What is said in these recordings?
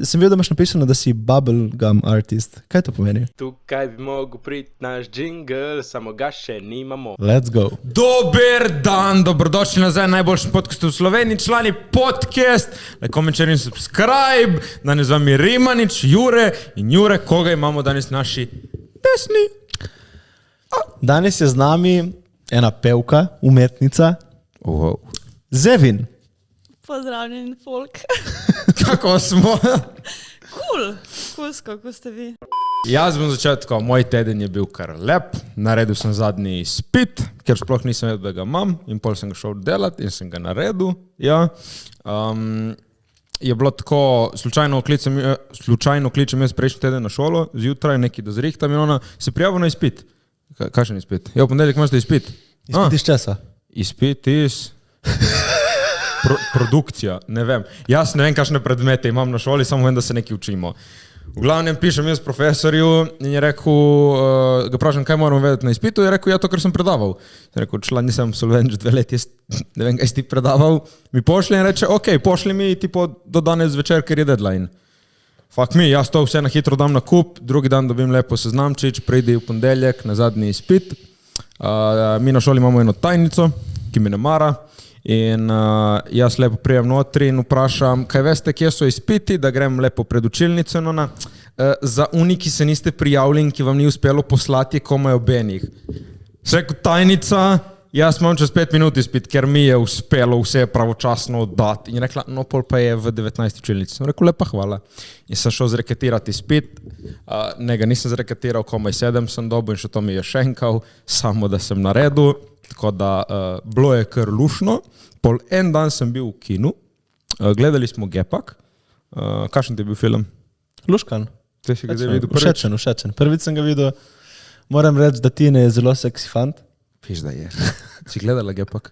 sem videl, da imaš napisano, da si bubblegum artist. Kaj to pomeni? Tukaj bi mogel priti naš jingle, samo ga še nimamo. Let's go. Dober dan, dobrodošli nazaj, najboljši podcast v Sloveniji, člani podcast, komentar in subscribe, danes z vami Rimanič, Jure in Jure, koga imamo danes naši desni? Danes je z nami ena pevka, umetnica, Zevin. Pozdravljen, folk. Kako smo? Cool, kako ste vi? Jaz bom začel tako, moj teden je bil kar lep, naredil sem zadnji izpit, ker sploh nisem vedel, da ga imam in pol sem ga šel delati in sem ga naredil. Ja. Je bilo tako, slučajno kličem jaz prejšnji teden na šolo, zjutraj neki da zrihtam in ona se prijavil na izpit. Kakšen izpit? Ja, v ponedeljek imaš izpit. Izpit iz česa? Izpit iz... produkcija, ne vem. Jaz ne vem, kakšne predmete imam na šoli, samo vem, da se nekaj učimo. V glavnem pišem jaz profesorju in je rekel, ga vprašam, kaj moram vedeti na izpitu, je rekel, ja, to, kar sem predaval. Je rekel, član, nisem absolvent že 2 leti, ne vem, kaj si ti predaval. Mi pošli in reče, ok, pošli mi tipo do danes večer, ker je deadline. Fuck me, jaz to vse na hitro dam na kup, drugi dan dobim lepo seznamčič, pridi v ponedeljek na zadnji izpit. Mi na šoli imamo eno tajnico, ki mi ne mara. In jaz lepo prijem notri in vprašam, kaj veste, kje so izpiti, da grem lepo pred učilnico. Za uni, ki se niste prijavili in ki vam ni uspelo poslati, komaj obenih. Rekel, tajnica, jaz imam čez 5 minut izpit, ker mi je uspelo vse pravočasno oddati. In rekla, no pol pa je v 19. učilnici. Sem rekel, lepa hvala. In sem šel zreketirati izpit. Ne, ga nisem zreketiral, komaj 7 sem dobil in še to mi je šenkal, samo da sem naredil. Tako da bilo je kar lušno. Pol en dan sem bil v kinu, gledali smo Gepak. Kakšen ti je bil film? Luškan. Ti si ga zdaj videl prvič? Všečen. Prvič sem ga videl. Moram reči, da Tine je zelo seksi fant. Piš, da je. Si gledala Gepak?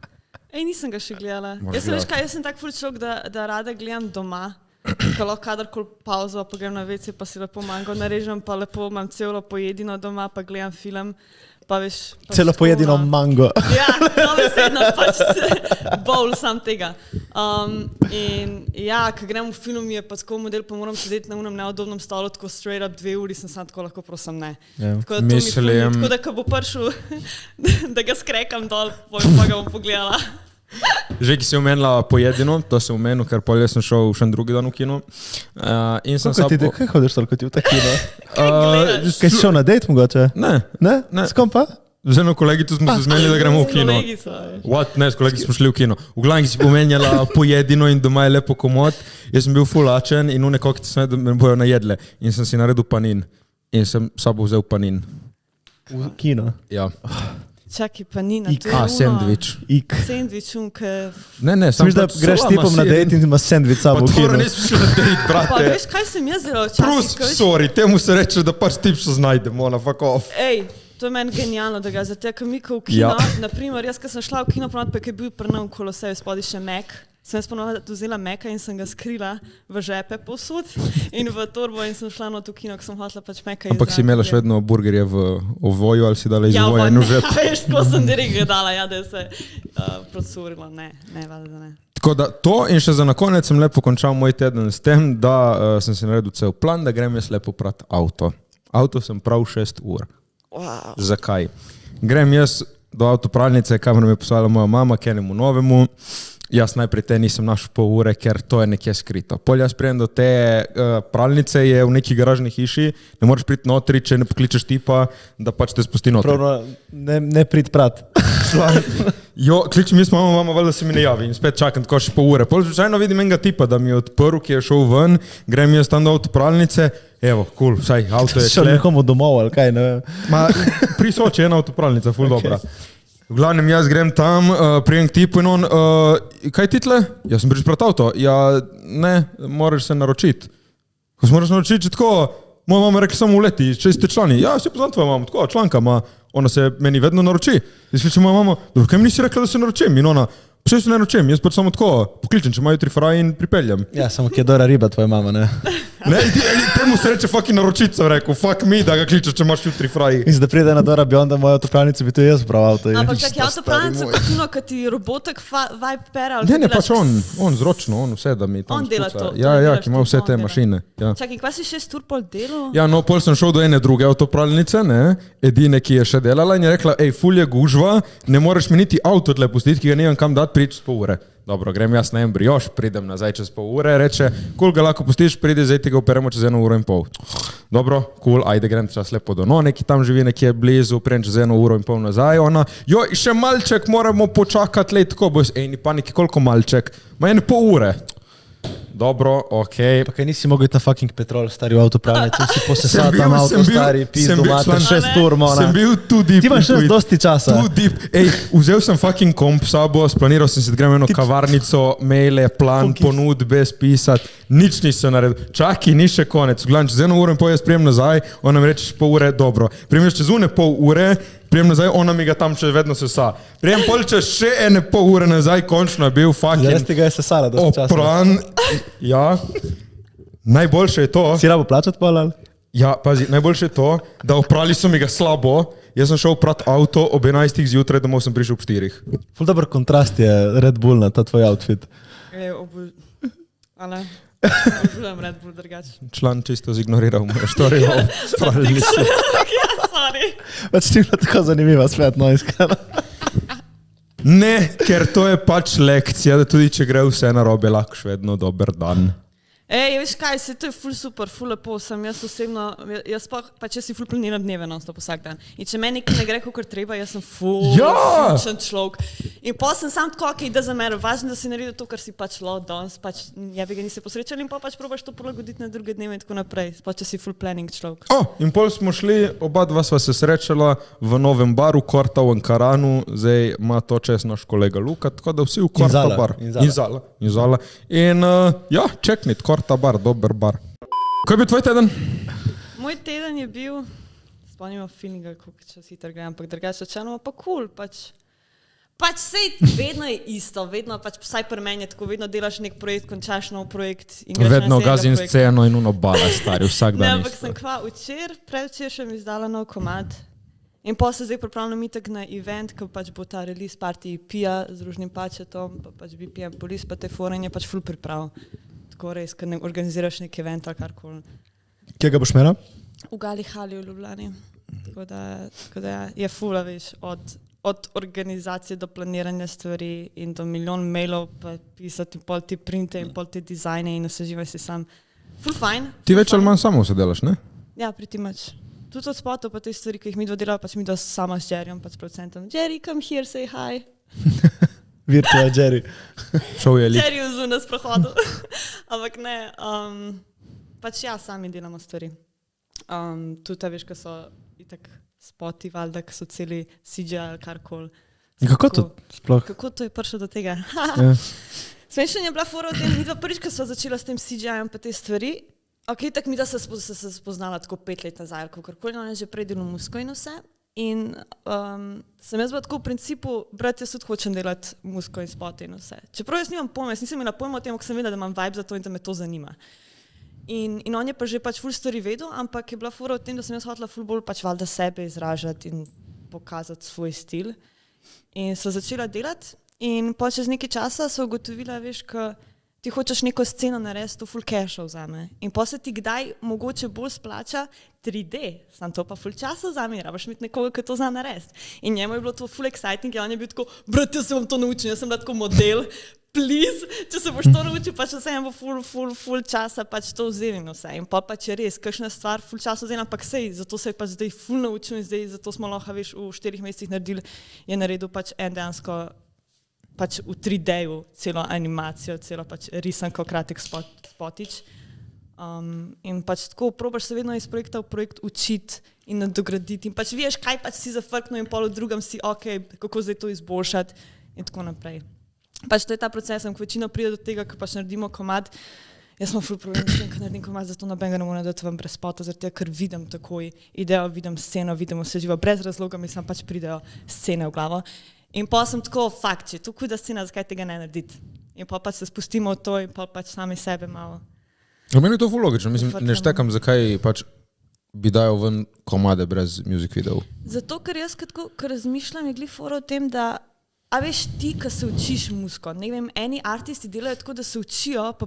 Ej, nisem ga še gledala. Jaz sem tak ful človek, da rada gledam doma. Ko lahko kadarkoli pauzo, pa grem na WC, pa si lepo mango narežem, pa lepo imam celo pojedino doma, pa gledam film. Pa veš, celo pojedino mango. Ja, dobesedno, pač bowl sam tega. In ja, ko grem v film, je pa tako model, pa moram sedeti na unem neudobnem stolu, tako straight up 2 uri, sem sam tako lahko prosim ne. Ja. Tako da mislim, tako da ko bo prišel, da ga skrekam dol, pa ga bom pogledala. Že ki si omenila pojedino, to sem omenil, ker pol jaz sem šel še drugi dan v kino. Kaj hodiš toliko ti v ta kino? Kaj si šel na date mogoče? Ne. S kom pa? Z eno kolegico smo se zmenili, da gremo v kino. What? Ne, s kolegi smo šli v kino. V glavnem si pomenjala pojedino in doma je lepo komod. Jaz sem bil fulačen in nekako sem da me bojo najedle. In sem si naredil panin. In sem sabo vzel panin. V kino? Ja. Čakaj, pa ni na to. Sandvič. Sandvič, Ne, sam da greš tipom na date in imaš sandvič sabo v kino. Pa to nismo šli na date, brate. Pa veš, kaj sem jaz zelo včasih? Sorry, temu se reče, da pač tipso znajdemo, fuck off. Ej, to je meni genialno, da ga zateka Miko v kino. Naprimer, jaz, ko sem šla v kino, pa je bil prnam Koloseju, spodi še Mac. Sem jaz ponovno vzela Maca in sem ga skrila v žepe posod in v torbo in sem šla na to kino, ko sem hotela pač Maca izdati. Ampak si imela še vedno burgerje v ovoju ali si dala iz ovoja in v žep? Ja, veš, ko sem direkt ga dala, ja, da je se procurilo. Ne, valjda ne. Tako da to in še za na konec sem lepo končal moj teden s tem, da sem si naredil cel plan, da grem jaz lepo prat avto. Avto sem prav 6 ur. Wow. Zakaj? Grem jaz do avtopralnice, kamor me je poslala moja mama, k enemu novemu. Jaz najprej te nisem našel pol ure, ker to je nekje skrito. Pol jaz prijem do te pralnice, je v neki garažni hiši, ne moreš priti notri, če ne pokličeš tipa, da pač te spusti notri. Pravno, ne priti prat. Jo, kličem jaz mama, valjda se mi ne javi in spet čakam tako še pol ure. Pol zvečajno vidim enega tipa, da mi je odprl, ki je šel ven, grem jaz tam do avtopralnice, evo, cool, vsaj, avto je šel nekomu domov ali kaj, ne vem. Ma, pri Soči ena avtopralnica, ful dobra. V glavnem jaz grem tam, prijem k tipu in on, kaj ti tle? Jaz sem prišel prat avto. Ja, ne, moraš se naročiti. Ko se moraš naročiti, že tako, moja mama rekla samo uleti, če ste člani. Ja, vsi poznam tvoja mama, tako, članka, ona se meni vedno naroči. Jaz kličem moja mama, kaj mi nisi rekla, da se naročim? In ona, vse se naročim, jaz pač samo tako, pokličem, če ima jutri fraj in pripeljem. Ja, samo kje dobra riba tvoja mama, ne? Ne, temu se reče fucking naročica, rekel, fuck me, da ga kličeš, če imaš jutri fraji. Mislim, da pride na Dora Beyond, da mojo avtopravnico bi to jaz bral avto. Ampak čak je avtopravnica kot tuno, kad ti robotek vibe pera. Ne, pač on zročno, on vse, da mi tam On dela spuca. to, Ja, to ki ima delaš vse ti, te on dela. mašine. Ja. Čakaj, kva si 6 ur pol delo? Ja, no, pol sem šel do ene druge avtopravljalnice, ne, edine, ki je še delala in je rekla, ej, ful je gužva, ne moreš mi niti avto tle pustiti, ki ga nimam kam dati, pridi čez pol ure. Dobro, grem jaz na embrioš, pridem nazaj čez pol ure, reče, kul ga lahko pustiš, pridi, zdaj ti ga operemo čez 1 uro in pol. Dobro, kul, ajde grem čas lepo do None, ki tam živi nekje blizu, prijem čez 1 uro in pol nazaj, ona, jo, še malček moramo počakati, lej, tako bo, ej, ni paniki, koliko malček, ma 1,5 ure. Dobro, okej. Pa kaj nisi mogel iti na fucking petrol, stari v avtopravnici, si posesal tam avto, stari, pizdu, mater, 6 ur, mona. Sem bil tudi Ti imaš res dosti časa. Tudi, ej, vzel sem fucking komp sabo, splaniral sem si, da grem eno kavarnico, maile, plan, ponudbe spisati, nič nisem naredil. Čaki, ni še konec. Glavno, čez 1 uro in pol jaz prijem nazaj, ona mi reče pol ure, dobro. Prijem čez 1,5 ure, prijem nazaj, ona mi ga tam še vedno sesa. Prijem pol čez še 1,5 ure nazaj, končno je bil fucking Zdaj tega je sesala dosti časa. opran. Ja, najboljše je to. Si rabo plačati pol, ali? Ja, pazi, najboljše je to, da oprali so mi ga slabo. Jaz sem šel prat avto ob 11 zjutraj, domov sem prišel ob 4. Ful dober kontrast je Red Bull na ta tvoj outfit. Ale, obožujem Red Bull drugače. Član čisto zignoriral mojo štorijo. Ja, sorry. Pač ti je bila tako zanimiva svet, no iskreno. Ne, ker to je pač lekcija, da tudi če gre vse narobe, lahko še vedno dober dan. Ej, veš kaj, se to je ful super, ful lepo sem, jaz osebno, jaz pač jaz si ful planiram dneve non-stop vsak dan. In če meni nekaj ne gre, kakor treba, jaz sem ful fučen človek. In pa sem sam tako, ok, da za mene, važno, da si naredil to, kar si pač danes, pač ja bi ga nisi posrečal in pa pač probaš to prilagoditi na druge dneve in tako naprej, pač če si full planning človek. In pol smo šli, oba dva sva se srečala v novem baru, Korta v Ankaranu, zdaj ima to čez naš kolega Luka, tako da vsi v Korta bar. Inzala. In ja, čeknit, Korta bar, dober bar. Kaj je bil tvoj teden? Moj teden je bil, spomnimo feelinga, koliko čas hitro gre, ampak drugače rečeno, pa cool, pač sej vedno je isto, vedno pač vsaj pri meni je tako, vedno delaš nek projekt, končaš nov projekt in greš Vedno na gazim sceno in uno bala, stari, vsak Ne, dan ampak sem kva predvčer še mi izdala nov komad in pa se zdaj pripravljam itak na event, ko pač bo ta release party EP-ja z Ružnim Pačetom, pa pač BPM Police, pa te fore in je pač ful priprav. Tako res, kad ne organiziraš nek event ali karkoli. Kje ga boš imela? V Gali Hali v Ljubljani. Tako da je fula, veš, od organizacije do planiranja stvari in do milijon mailov, pa pisati pol ti printe in pol ti dizajne in vse živaj si sam. Ful fajn. Ti več ali manj samo se delaš, ne? Ja, pretty much. Tudi od spotov pa te stvari, ki jih mi dva delava, pač mi dva sama s Jerryjem, pač s producentom. Jerry, come here, say hi. Virtual Jerry. Šel je lik. Jerry vzul na sprohodu. Ampak ne, pač ja, sami delamo stvari. Tudi, veš, ko so itak spoti, valjda, ki so celi CGI ali karkoli. In kako to sploh? Kako to je prišlo do tega? Ja. Smešno je bila fora o tem, mi dva prvič, ko sva začela s tem CGI-jem pa te stvari, ok, tak mi da se spoznala tako 5 let nazaj, kakorkoli, ona je že prej delala muziko in vse. In sem jaz bila tako v principu, brat, jaz tudi hočem delati muziko in spote in vse. Čeprav jaz nimam pojma, jaz nisem imela pojma o tem, ko sem vedela, da imam vibe za to in da me to zanima. In on je pa že pač ful stvari vedel, ampak je bila fora o tem, da sem jaz hotela ful bolj pač valjda sebe izražati in pokazati svoj stil. In so začela delati in pa čez nekaj časa so ugotovila, veš, ko ti hočeš neko sceno narediti, to ful cashov vzame. In pa se ti kdaj mogoče bolj splača 3D, sam to pa ful časa vzame, rabaš imeti nekoga, ki to zna narediti. In njemu je bilo to ful exciting, in on je bil tako, brat, jaz se bom to naučil, jaz sem bila tako model, please, če se boš to naučil, pač vse bo ful časa pač to vzeli in vse. In pa pač je res, kakšna stvar ful časa vzeli, ampak sej, zato se je pač zdaj ful naučil in zdaj, zato smo lahko, veš, v 4 mesecih naredili, je naredil pač en dejansko pač v 3D-ju celo animacijo, celo pač risanko, kratek spotič. In pač tako probaš se vedno iz projekta v projekt učiti in nadograditi in pač veš, kaj pač si zafrknil in pol v drugem si, ok, kako zdaj to izboljšati in tako naprej. Pač to je ta proces, ko večino pride do tega, ko pač naredimo komad, jaz smo ful problem s tem, ko naredim komad, zato nobenega ne morem dati vam brez spota, zato ker vidim takoj idejo, vidim sceno, vidim vse živo, brez razloga mi sam pač pridejo scene v glavo. In pa sem tako, fakt, če to kuda scena, zakaj tega ne narediti. In pa pač se spustimo v to in pa pač sami sebe malo Meni je to ful logično, mislim, ne štekam, zakaj pač bi dajal ven komade brez music videov. Zato, ker jaz ko razmišljam, je glih fora o tem, da a veš ti, ko se učiš muziko, ne vem, eni artisti delajo tako, da se učijo, pa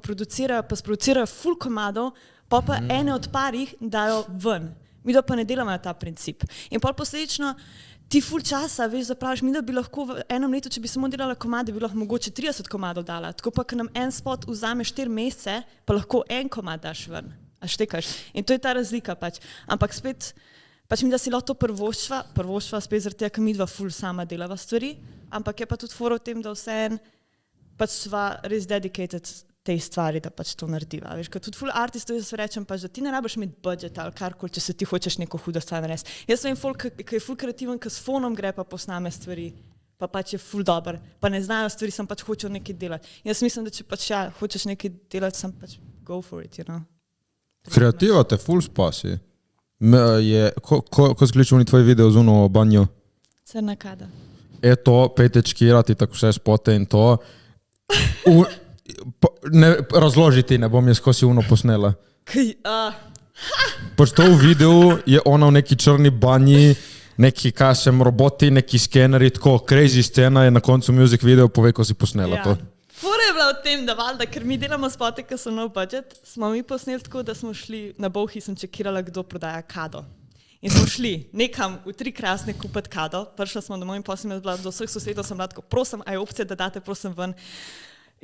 sproducirajo ful komadov, pa ene od parih dajo ven. Mi pa ne delamo na ta princip. In pol posledično ti ful časa, veš, zapraviš, mi da bi lahko v enem letu, če bi samo delala komade, bi lahko mogoče 30 komadov dala. Tako pa, ker nam en spot vzame 4 mesece, pa lahko en komad daš ven. A štekaš. In to je ta razlika pač. Ampak spet, pač mi da si lahko to prvoštva spet zaradi tega, ker mi dva ful sama delava stvari, ampak je pa tudi fora v tem, da vseeno pač sva res dedicated tej stvari, da pač to narediva. Veš, ker tudi ful artistov jaz rečem pač, da ti ne rabiš imeti budget ali karkoli, če se ti hočeš neko hudo stvar narediti. Jaz vem folk, ki je ful kreativen, ki s fonom gre pa posname stvari, pa pač je ful dober, pa ne znajo stvari, sem pač hočel nekaj delati. Jaz mislim, da če pač hočeš nekaj delati, sem pač go for it, you know. Kreativa te ful spasi. Ko skliču oni tvoj video z uno banjo? Crna kada. To, petečkirati, tako vse spote in to. Razložiti, ne bom jaz, ko si uno posnela. Pač to v videu je ona v neki črni banji, neki kasem roboti, neki skeneri, tako crazy scena je na koncu music video, pove, ko si posnela to. Fora je bila v tem, da valjda, ker mi delamo spote, ki so no budget, smo mi posneli tako, da smo šli na Bolhi, sem čekirala, kdo prodaja kado. In smo šli nekam v 3 krasne kupiti kado, prišla smo domov in potem je bila do vseh sosedov, sem bila tako, prosim, a je opcija, da date prosim ven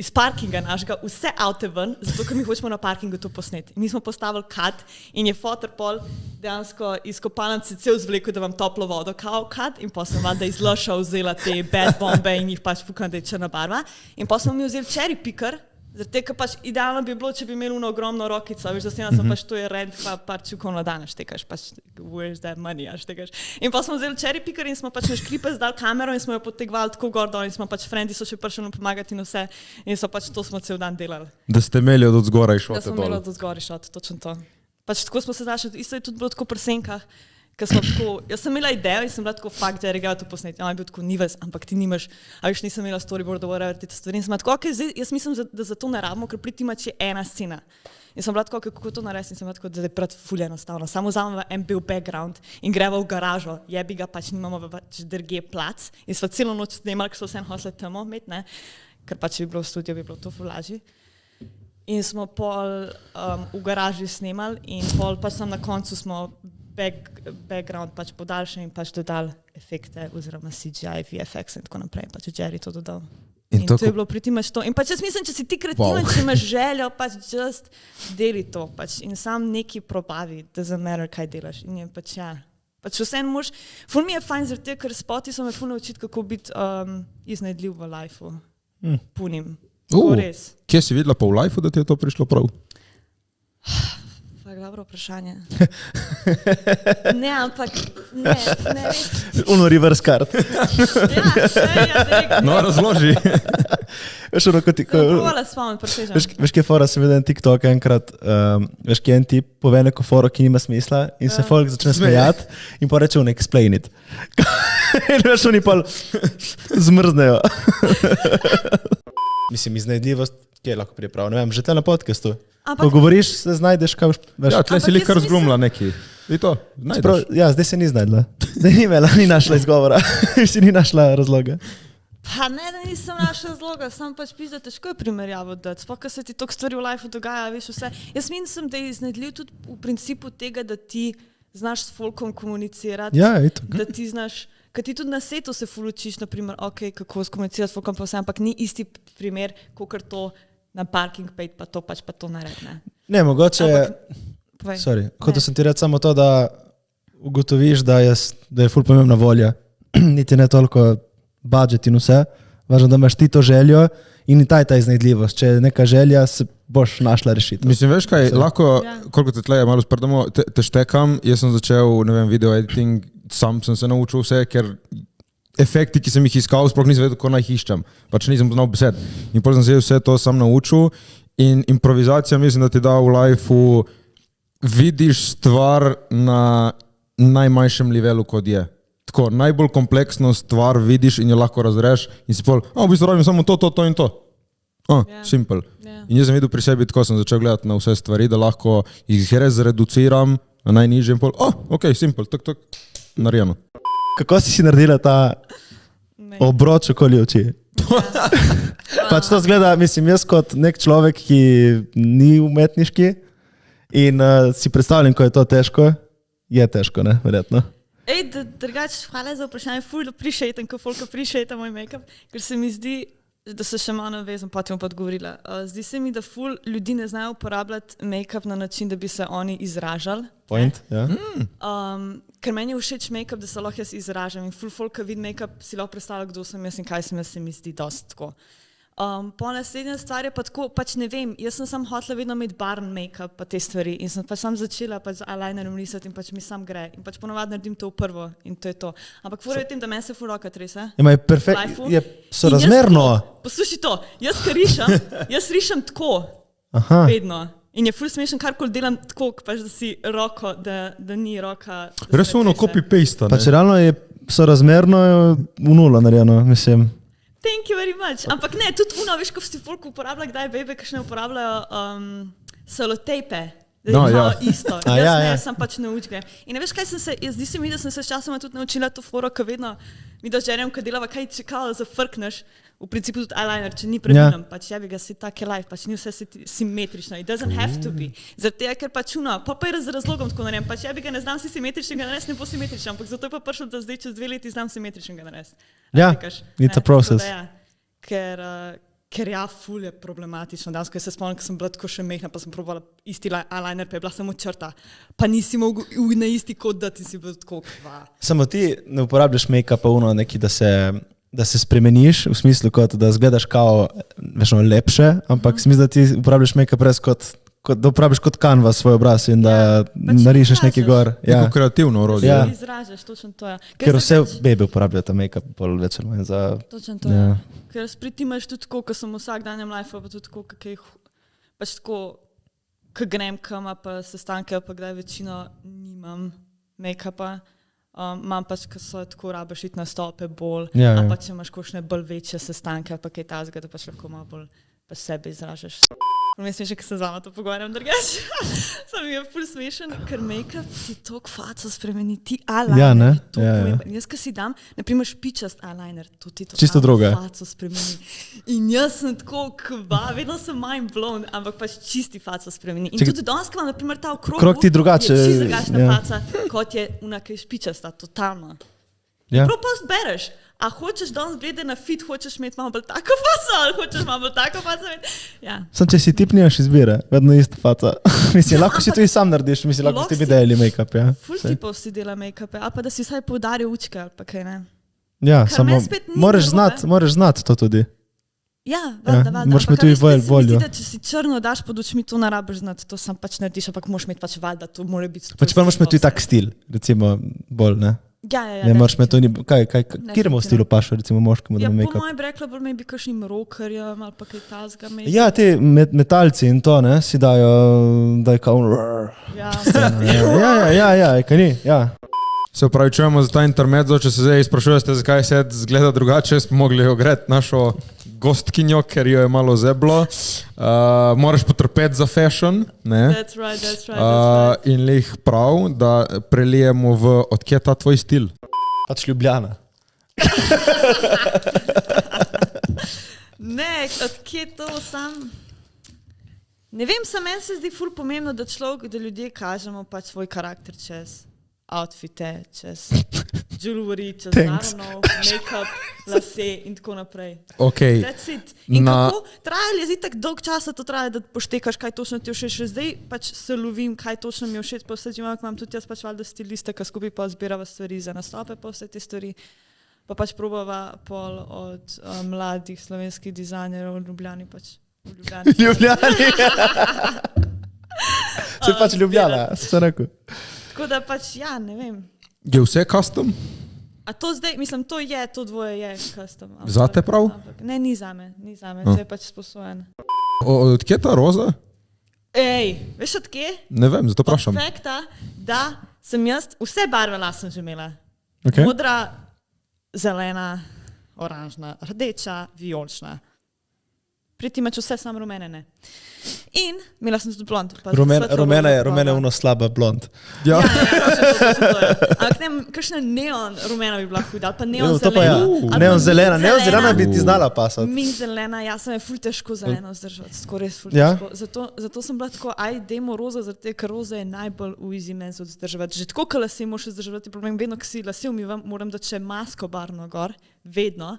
iz parkinga našega, vse avte ven, zato ker mi hočemo na parkingu to posneti. Mi smo postavili kad in je fotor pol dejansko iz kopalnice cel zvlekel, da vam toplo vodo kao kad in potem sem valjda iz Luša vzela te bad bombe in jih pač fukala, da je črna barva. In potem smo mi vzeli cherry picker, zaradi tega pač idealno bi bilo, če bi imeli uno ogromno rokico, veš, da se sem pač to je rent, pa par čukov na dan, štekaš, pač where's that money, štekaš. In pa smo vzeli cherry picker in smo pač na škripe zdali kamero in smo jo potegvali tako gor dol in smo pač frendi so še prišli nam pomagati in vse in so pač to smo cel dan delali. Da ste imeli od zgoraj šote dol. Da smo imeli od zgoraj šote, točno to. Pač tako smo se znašli, isto je tudi bilo tako pri senkah, ker smo tako, jaz sem imela idejo in sem bila tako fakt, da je regala to posneti. On je bil tako nives, ampak ti nimaš, a veš, nisem imela storyboard, whatever, te stvari. In sem bila tako, okay, zdaj, jaz mislim, da za to ne rabimo, ker priti ima če ena scena. In sem bila tako, kako to narediti, in sem bila tako, da je pred ful enostavno. Samo vzamemo en bil background in greva v garažo, jebi ga pač nimamo pač drugje plac. In sva celo noč snemali, ker so vse hoteli tamo imeti, ne, ker pač bi bilo v studiu, bi bilo to ful lažje. In smo pol v garaži snemali in pol pač sam na koncu smo background pač podaljšali in pač dodali efekte oziroma CGI, VFX in tako naprej. Pač Jerry to dodal. In to je bilo priti imaš to. In pač jaz mislim, če si ti kreativen, če imaš željo, pač just deli to. Pač in sam neki probavi, doesn't matter, kaj delaš. In je pač Pač vse mož, ful mi je fajn zaradi tega, ker spoti so me ful naučiti, kako biti iznajdljiv v lifeu. Punim. Res. Kje si videla pa v lifeu, da ti je to prišlo prav? Dobro vprašanje. Ne, ampak ne. Uno reverse card. No, razloži. Veš, ono, veš, kje fora, sem videl en TikTok enkrat, veš, kje en tip pove neko foro, ki nima smisla in se folk začne smejati in pa reče on explain it. In veš, oni pa zmrznejo. Mislim, iznajdljivost, kje lahko priprav, ne vem, že te na podcastu. Ko govoriš, se znajdeš, kaj veš. Ja, tle si li kar zglumila neki. I to, najdeš. Ja, zdaj se ni znajdla. Zdaj ni imela, ni našla izgovora. Si ni našla razloga. Pa ne, da nisem našla razloga, sam pač pizda, težko je primerjavo dati. Sploh, ker se ti toliko stvari v lifeu dogaja, veš vse. Jaz mislim, da je iznajdljiv tudi v principu tega, da ti znaš s folkom komunicirati. Ja, eto. Da ti znaš, ker ti tudi na setu se ful učiš, naprimer, ok, kako skomunicirati s folkom, pa vse, ampak ni isti primer, kakor to na parking pejt, pa to naredi, ne. Ne, mogoče je, hotel sem ti reči samo to, da ugotoviš, da je ful pomembna volja, niti ne toliko budget in vse, važno, da imaš ti to željo in ta iznajdljivost, če je neka želja, se boš našla rešitev. Mislim, veš kaj, lahko, koliko te tleje malo spredamo, te štekam, jaz sem začel, ne vem, video editing, sam sem se naučil vse, ker efekti, ki sem jih iskal, sploh nisem vedel, kako naj jih iščem. Pač nisem znal besed. In potem sem se vse to sam naučil in improvizacija mislim, da ti da v lifeu vidiš stvar na najmanjšem levelu, kot je. Tako, najbolj kompleksno stvar vidiš in jo lahko razreš in si pol, v bistvu rabim samo to in to. Simple. In jaz sem videl pri sebi, tako sem začel gledati na vse stvari, da lahko jih res zreduciram na najnižje in ok, simple, tak, narejeno. Kako si naredila ta obroč okoli oči? Pač to zgleda, mislim, jaz kot nek človek, ki ni umetniški in si predstavljam, ko je to težko, ne, verjetno. Drugače, hvala za vprašanje, ful appreciatem, ko folk appreciate moj make-up, ker se mi zdi, da se še malo navezam, potem pa odgovorila. Zdi se mi, da ful ljudi ne znajo uporabljati make-up na način, da bi se oni izražali. Point, ja. Ker meni je všeč make-up, da se lahko jaz izražam in ful folk, ki vidi make-up, si lahko predstavlja, kdo sem jaz in kaj sem jaz, se mi zdi dosti tako. Po naslednja stvar je pa tako, pač ne vem, jaz sem sam hotela vedno imeti barn make-up pa te stvari in sem pač sam začela pač z eyelinerom risati in pač mi sam gre in pač ponovadi naredim to v prvo in to je to. Ampak fora je v tem, da meni se ful roka trese. Je perfektno, je sorazmerno. Poslušaj to, jaz rišem tako, vedno. In je ful smešen, karkoli delam tako, pač da si roko, da ni roka. Res ono copy-paste, ne? Pač realno je sorazmerno v nulo narejeno, mislim. Thank you very much. Ampak ne, tudi veš, ko si folk uporablja, kdaj bebe, ki še ne uporabljajo selotejpe, da je malo isto. Jaz sem pač naučila. In ne veš, kaj sem se, zdi se mi, da sem se s časoma tudi naučila to foro, ko vedno mi dožerjam, ko delava, kaj čekala, zafrkneš, v principu tudi eyeliner, če ni pravilno, pač ja bi ga si tak je life, pač ni vse simetrično. It doesn't have to be. Zaradi tega, ker pač pa je z razlogom tako naredim, pač ja bi ga ne znam si simetričnega narediti, ne bo simetričen, ampak zato je pa prišlo, da zdaj čez 2 leti znam simetričnega narediti. Ja, it's a process. Ker ja, ful je problematično. Danes, ko se spomnim, ko sem bila tako še mehna, pa sem probala isti eyeliner, pa je bila samo črta. Pa nisi mogel na isti kot, da ti si bil tako kva. Samo ti ne uporabljaš make-upa neki, da se spremeniš, v smislu kot, da zgledaš kao lepše, ampak si mislim, da ti uporabljaš make-up res da uporabiš kot kanvas svoj obraz in da narišeš neki gor. Neko kreativno orodje. Ja. Izražaš, točno to je. Ker vse bebe uporabljajo ta make-up bolj več ali manj za... Točno to je. Ker spritimaš tudi tako, ko sem vsak danjem life, pa tudi tako, pač tako, ko grem kama, pa sestanke, pa kdaj večino nimam make-upa. Imam pač, ko so tako rabiš iti na stope bolj, a pa če imaš kakšne bolj večje sestanke, pa kaj tazga, da pač lahko malo bolj pa sebe izražaš. Mislim, že, ko se z vama to pogovarjam drugače. Sam je ful smešen, ker make-up ti toliko faco spremeni, ti eyeliner. Jaz, ko si dam, naprimer špičast eyeliner, to ti čisto druga faco spremeni. In jaz sem tako vedno sem mind blown, ampak pač čisti faco spremeni. In tudi danes, ko imam naprimer ta okrog ti drugače, je čisto drugačna faca, kot je unaka špičasta, totalno. In prosto bereš. A hočeš danes gledati na fit, hočeš imeti malo bolj tako faco, ali hočeš malo bolj tako faco imeti? Ja. Sam, če si tip nimaš izbire, vedno ista faca. Mislim, lahko si to i sam narediš, mislim, lahko si ti videli make-up, ja. Ful tipov si dela make-up, ali pa da si vsaj poudaril učke, ali pa kaj ne. Ja, samo moraš znati to tudi. Ja, valjda. Moraš imeti tudi voljo. Če si črno daš pod očmi, to ne rabiš znati, to sam pač narediš, ampak moraš imeti pač valjda, to mora biti. Pač pa moraš imeti tudi tak stil, recimo bolj, ne? Ja. Ne moreš imeti to ni, kjeremu stilu paša, recimo moškemu, da ima make-up? Po mojem bi rekla, bolj maybe kakšnim rockerjem ali pa kaj tazga. Ja, ti metalci in to, ne, si dajo, da je kao... Ja, kaj ni, ja. Se upravičujemo za ta intermezzo, če se zdaj sprašujete, zakaj se zgleda drugače, smo mogli ogreti našo gostkinjo, ker jo je malo zeblo. Moraš potrpeti za fashion, ne? That's right. In lih prav, da prelijemo v odkje ta tvoj stil? Pač Ljubljana. Ne, odkje to sam... Ne vem, meni se zdi ful pomembno, da ljudje kažemo pač svoj karakter čez outfite, čez jewelry, čez naravno, make-up, lase in tako naprej. Okay. That's it. In kako trajali je tako dolg časa, to traja, da poštekaš, kaj točno ti všeč. Še zdaj pač se lovim, kaj točno mi je všeč, pa vse imam tudi jaz pač valjda stiliste, ki skupaj pa zbirava stvari za nastope, pa vse te stvari. Pa pač probava pol od mladih slovenskih dizajnerov v Ljubljani pač. Ljubljani. Se pač Ljubljana, se rekel. Tako da pač, ja, ne vem. Je vse custom? A to zdaj, mislim, to dvoje je custom. Zate prav? Ne, ni zame, to je pač sposojen. Odkje ta roza? Ej, veš odkje? Ne vem, zato vprašam. Od fakta, da sem jaz, vse barve las sem že imela. Okay. Modra, zelena, oranžna, rdeča, vijolična. Priti imaš vse sam rumene, ne. In imela sem tudi blond. Rumena je ono slaba blond. Ja, ampak ne, kakšna neon rumena bi bila huda, ali pa neon zelena. Neon zelena bi ti znala pasati. Mint zelena, jaz sem je ful težko zeleno zdržati, skoraj res ful težko. Zato sem bila tako, dajmo roza, zato ker roza je najbolj easy meni za vzdrževati. Že tako, ko lase moraš vzdrževati, problem vedno, ko si lase umivam, moram dati še masko barvno gor, vedno,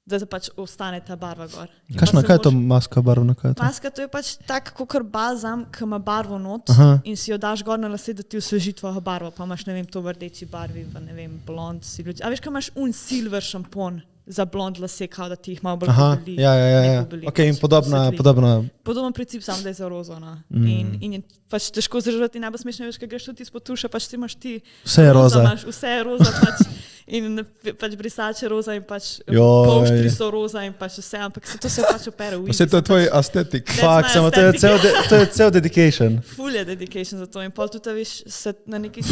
da pač ostane ta barva gor. Kaj je to maska barvna? Maska to je pač tak, kakor balzam, ki ima barvo not in si jo daš gor na lase, da ti osveži tvojo barvo, pa imaš, ne vem, to v rdeči barvi, v, ne vem, blond si ljudi. A veš, kaj imaš silver šampon za blond lase, kao da ti jih malo bolj pobeli. Ja. Ok, in podobno princip, samo da je za rozo, no. In je pač težko zdržati, najbolj smešno, veš, kaj greš tudi izpod tuša, pač ti imaš ti. Vse je roza. Vse je roza, pač. In pač brisače roza in pač polštri so roza in pač vse, ampak to se pač opere v Vse to je tvoj estetik. Fak, samo to je cel dedication. Full je dedication za to in pol tudi, veš, se na neki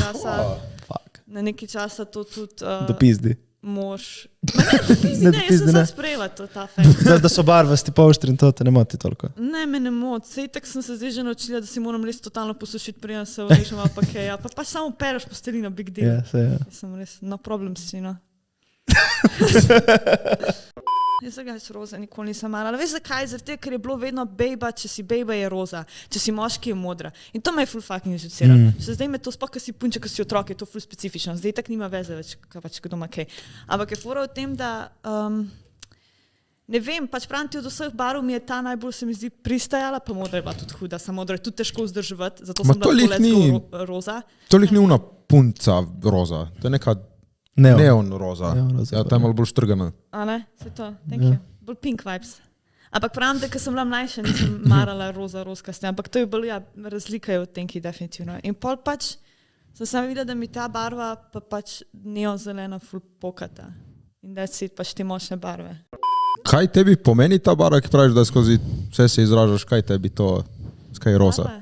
časa to tudi dopizdi. Mož. Jaz sem se sprejela ta fakt. Da so barvasti polštri in to te ne moti toliko. Ne, me ne moti. Sej tak sem se zdaj že naučila, da si moram res totalno posušiti, preden se vrišem ali pa kaj. Pa pač samo pereš postelino, big deal. Ja. Sem res, no problem si, no. Jaz ga je roza, nikoli nisem mala. Ale veš zakaj? Zato, ker je bilo vedno bejba, če si bejba je roza, če si moški je modra. In to me je full fucking izžuciralo. Zdaj me to sploh, ko si punča, ko si otrok, je to full specifično. Zdaj tak nima veze več, pač kdo ima kaj. Ampak je fora v tem, da ne vem, pač pravim ti od vseh barv mi je ta najbolj se mi zdi pristajala, pa modra je bila tudi huda, samo modra je tudi težko vzdrževati, zato sem bila tako roza. Tolik ni una punca roza, to je neka Neon roza. Ja, ta je malo bolj štrgana. A ne? Se to, thank you. Bolj pink vibes. Ampak pravim, da ko sem bila mlajša, nisem marala roza-roskaste, ampak to je bolj, razlika je v tenki definitivno. In pol pač sem samo videla, da mi ta barva pa pač neon-zelena ful pokata. In da si pač te močne barve. Kaj tebi pomeni ta barva, ki praviš, da skozi vse se izražaš, kaj tebi to, kaj je roza?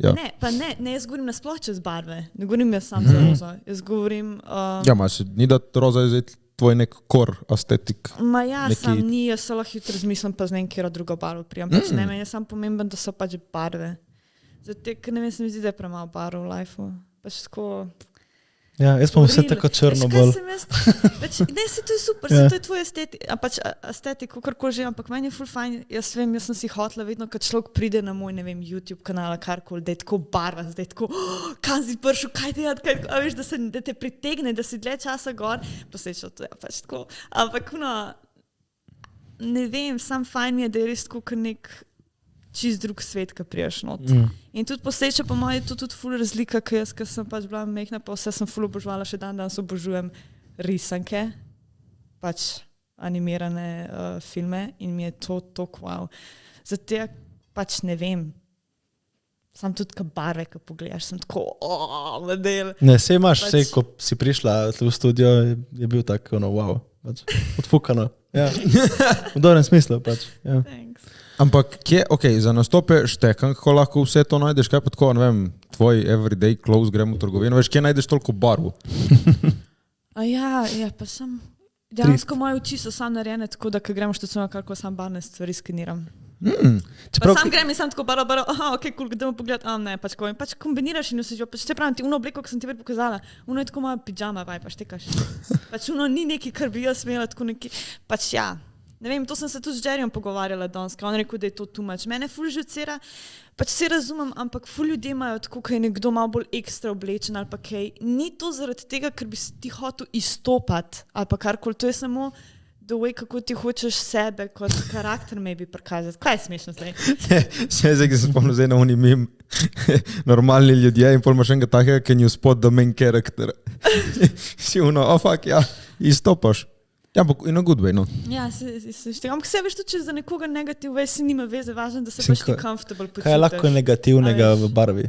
Ja. Ne, jaz govorim nasploh čez barve. Ne govorim jaz sam za roza. Jaz govorim... Ja, ni da roza je zdaj tvoj nek core estetik. Sam ni, jaz se lahko jutro razmislim, pa z nekaj drugo barvo prijam. Pač ne, meni je sam pomemben, da so pač barve. Zato, ker ne vem, se mi zdi, da je premalo barv v lifeu. Pač tako... Ja, jaz pa vse tako črno bolj. Ne, si to je super, to je tvoj estetik, kakorkoli že, ampak meni je full fajn, jaz sem si hotela vedno, kad človek pride na moj, ne vem, YouTube kanal, karkoli, da je tako barva, da je tako, kam si prišel, kaj delati, veš, da te pritegne, da si dlje časa gor, posledično to je pač tako, ampak ne vem, sam fajn mi je, da je res tako, kar nek čist drug svet, ki priješ not. In tudi posledično po mojem je to tudi ful razlika, ker jaz, ker sem pač bila mehna, pa vse sem ful obožovala, še danes obožujem risanke, pač animirane filme in mi je to wow. Zato pač ne vem, sam tudi ka barve, ko pogledaš, sem tako, model. Ne, sej imaš, pač, ko si prišla v studio, je bil tak, wow, pač, odfukano. Ja. V dobrem smislu, pač. Ja. Thanks. Ampak kje, za nastope štekam, kako lahko vse to najdeš, kaj pa tako, ne vem, tvoj everyday clothes, gremo v trgovino, veš, kje najdeš toliko barv? Ja, pa sem, dejansko moje oči so sam narejene, tako da, ko gremo štacijo, kako sam barne stvari skeniram. Pa sam grem in sam tako baro, cool, gremo pogledati, ne, pač ko, in pač kombiniraš in vse, pač te pravim, ti uno obleko, ko sem ti pred pokazala, uno je tako moja pijama, pač tekaš, pač uno ni neki, kar bi jaz smela, tako neki, pač ja. Ne vem, to sem se tudi z Jerryjem pogovarjala danes, on rekel, da je to too much. Mene ful žucira, pač se razumem, ampak ful ljudje imajo tako, kaj je nekdo malo bolj ekstra oblečen ali pa kaj. Ni to zaradi tega, ker bi ti hotel izstopati ali pa karkoli. To je samo the way, kako ti hočeš sebe kot karakter maybe prikazati. Kaj je smešno zdaj? Zdaj, ki se spomnim zdaj na oni mim, normalni ljudje in pol imaš enega takega, can you spot the main character. Si fuck, ja, izstopaš. Ja, ampak in a good way, no. Ja, ampak se veš, če za nekoga negativ, veš, si nima veze, važno, da se pač ti comfortable počutiš. Kaj je lahko negativnega v barvi?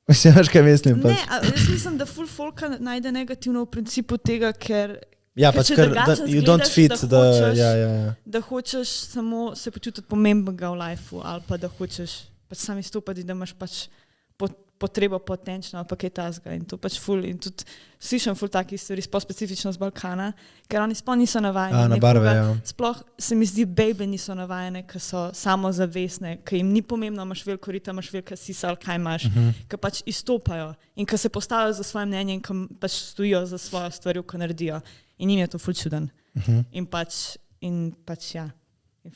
Mislim, veš, kaj mislim? Ne, jaz mislim, da full folka najde negativno v principu tega, ker ja, pač ker you don't fit, da hočeš samo se počutiti pomembnega v lifeu ali pa da hočeš pač sam izstopati, da imaš pač potrebo po attention ali pa kaj tasga in to pač ful in tudi slišam ful takih stvari, sploh specifično z Balkana, ker oni sploh niso navajeni. Na barve, ja. Sploh se mi zdi, baby niso navajene, ker so samozavestne, ker jim ni pomembno, imaš veliko rita, imaš velika sisa ali kaj imaš, ker pač izstopajo in ker se postavljajo za svoje mnenje in ker pač stojijo za svojo stvarjo, ko naredijo. In jim je to ful čuden. In pač ja.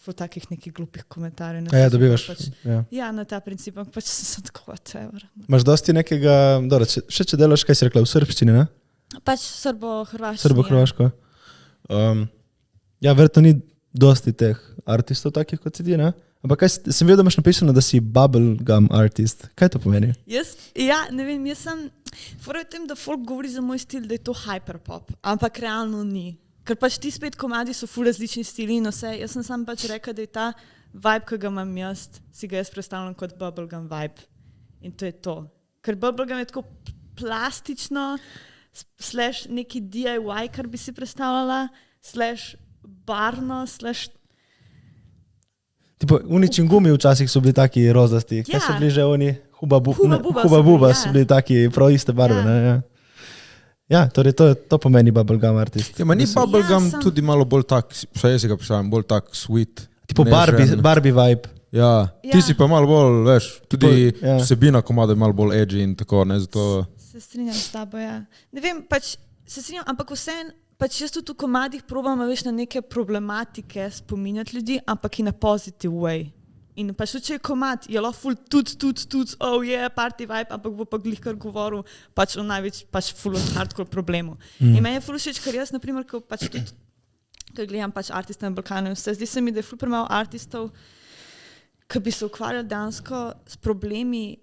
Ful takih nekih glupih komentarjev. Ja, dobivaš. Pač, ja, na ta princip, pač sem tako, whatever. Imaš dosti nekega, dobro, če delaš, kaj si rekla, v srbščini, ne? Pač srbo-hrvaško. Srbo-hrvaško. Ja, verjetno ni dosti teh artistov takih kot si ti, ne? Ampak sem vedel, da imaš napisano, da si bubblegum artist. Kaj to pomeni? Ja, ne vem, jaz sem, fora v tem, da folk govori za moj stil, da je to hyperpop, ampak realno ni. Ker pač ti spet komadi so ful različni stili in vse. Jaz sem sam pač rekel, da je ta vibe, ki ga imam jaz, si ga jaz predstavljam kot bubblegum vibe. In to je to. Ker bubblegum je tako plastično, slash neki DIY, kar bi si predstavljala, slash barno, slash... Tipo, uničin gumi včasih so bili taki rozdasti. Kaj so bili že oni? Huba Buba so bili taki prav iste barve, ne? Ja. Ja, torej to pomeni bubblegum artist. Ja, ni bubblegum tudi malo bolj tak, vsaj jaz ga predstavljam, bolj tak sweet. Tipo Barbie vibe. Ja, ti si pa malo bolj, veš, tudi vsebina komada je malo bolj edgy in tako, ne, zato... Se strinjam s tabo, ja. Ne vem, pač se strinjam, ampak vseeno, pač jaz tudi v komadih probam, veš, na neke problematike spominjati ljudi, ampak in na positive way. In pač če je komad, je lahko ful tudi, oh yeah, party vibe, ampak bo pa glih kar govoril pač o največ, pač ful od hardcore problemu. In meni je ful všeč, ker jaz, naprimer, ko pač tudi, ko gledam pač artiste na Balkanu, zdi se mi, da je ful premalo artistov, ki bi se ukvarjali dejansko s problemi,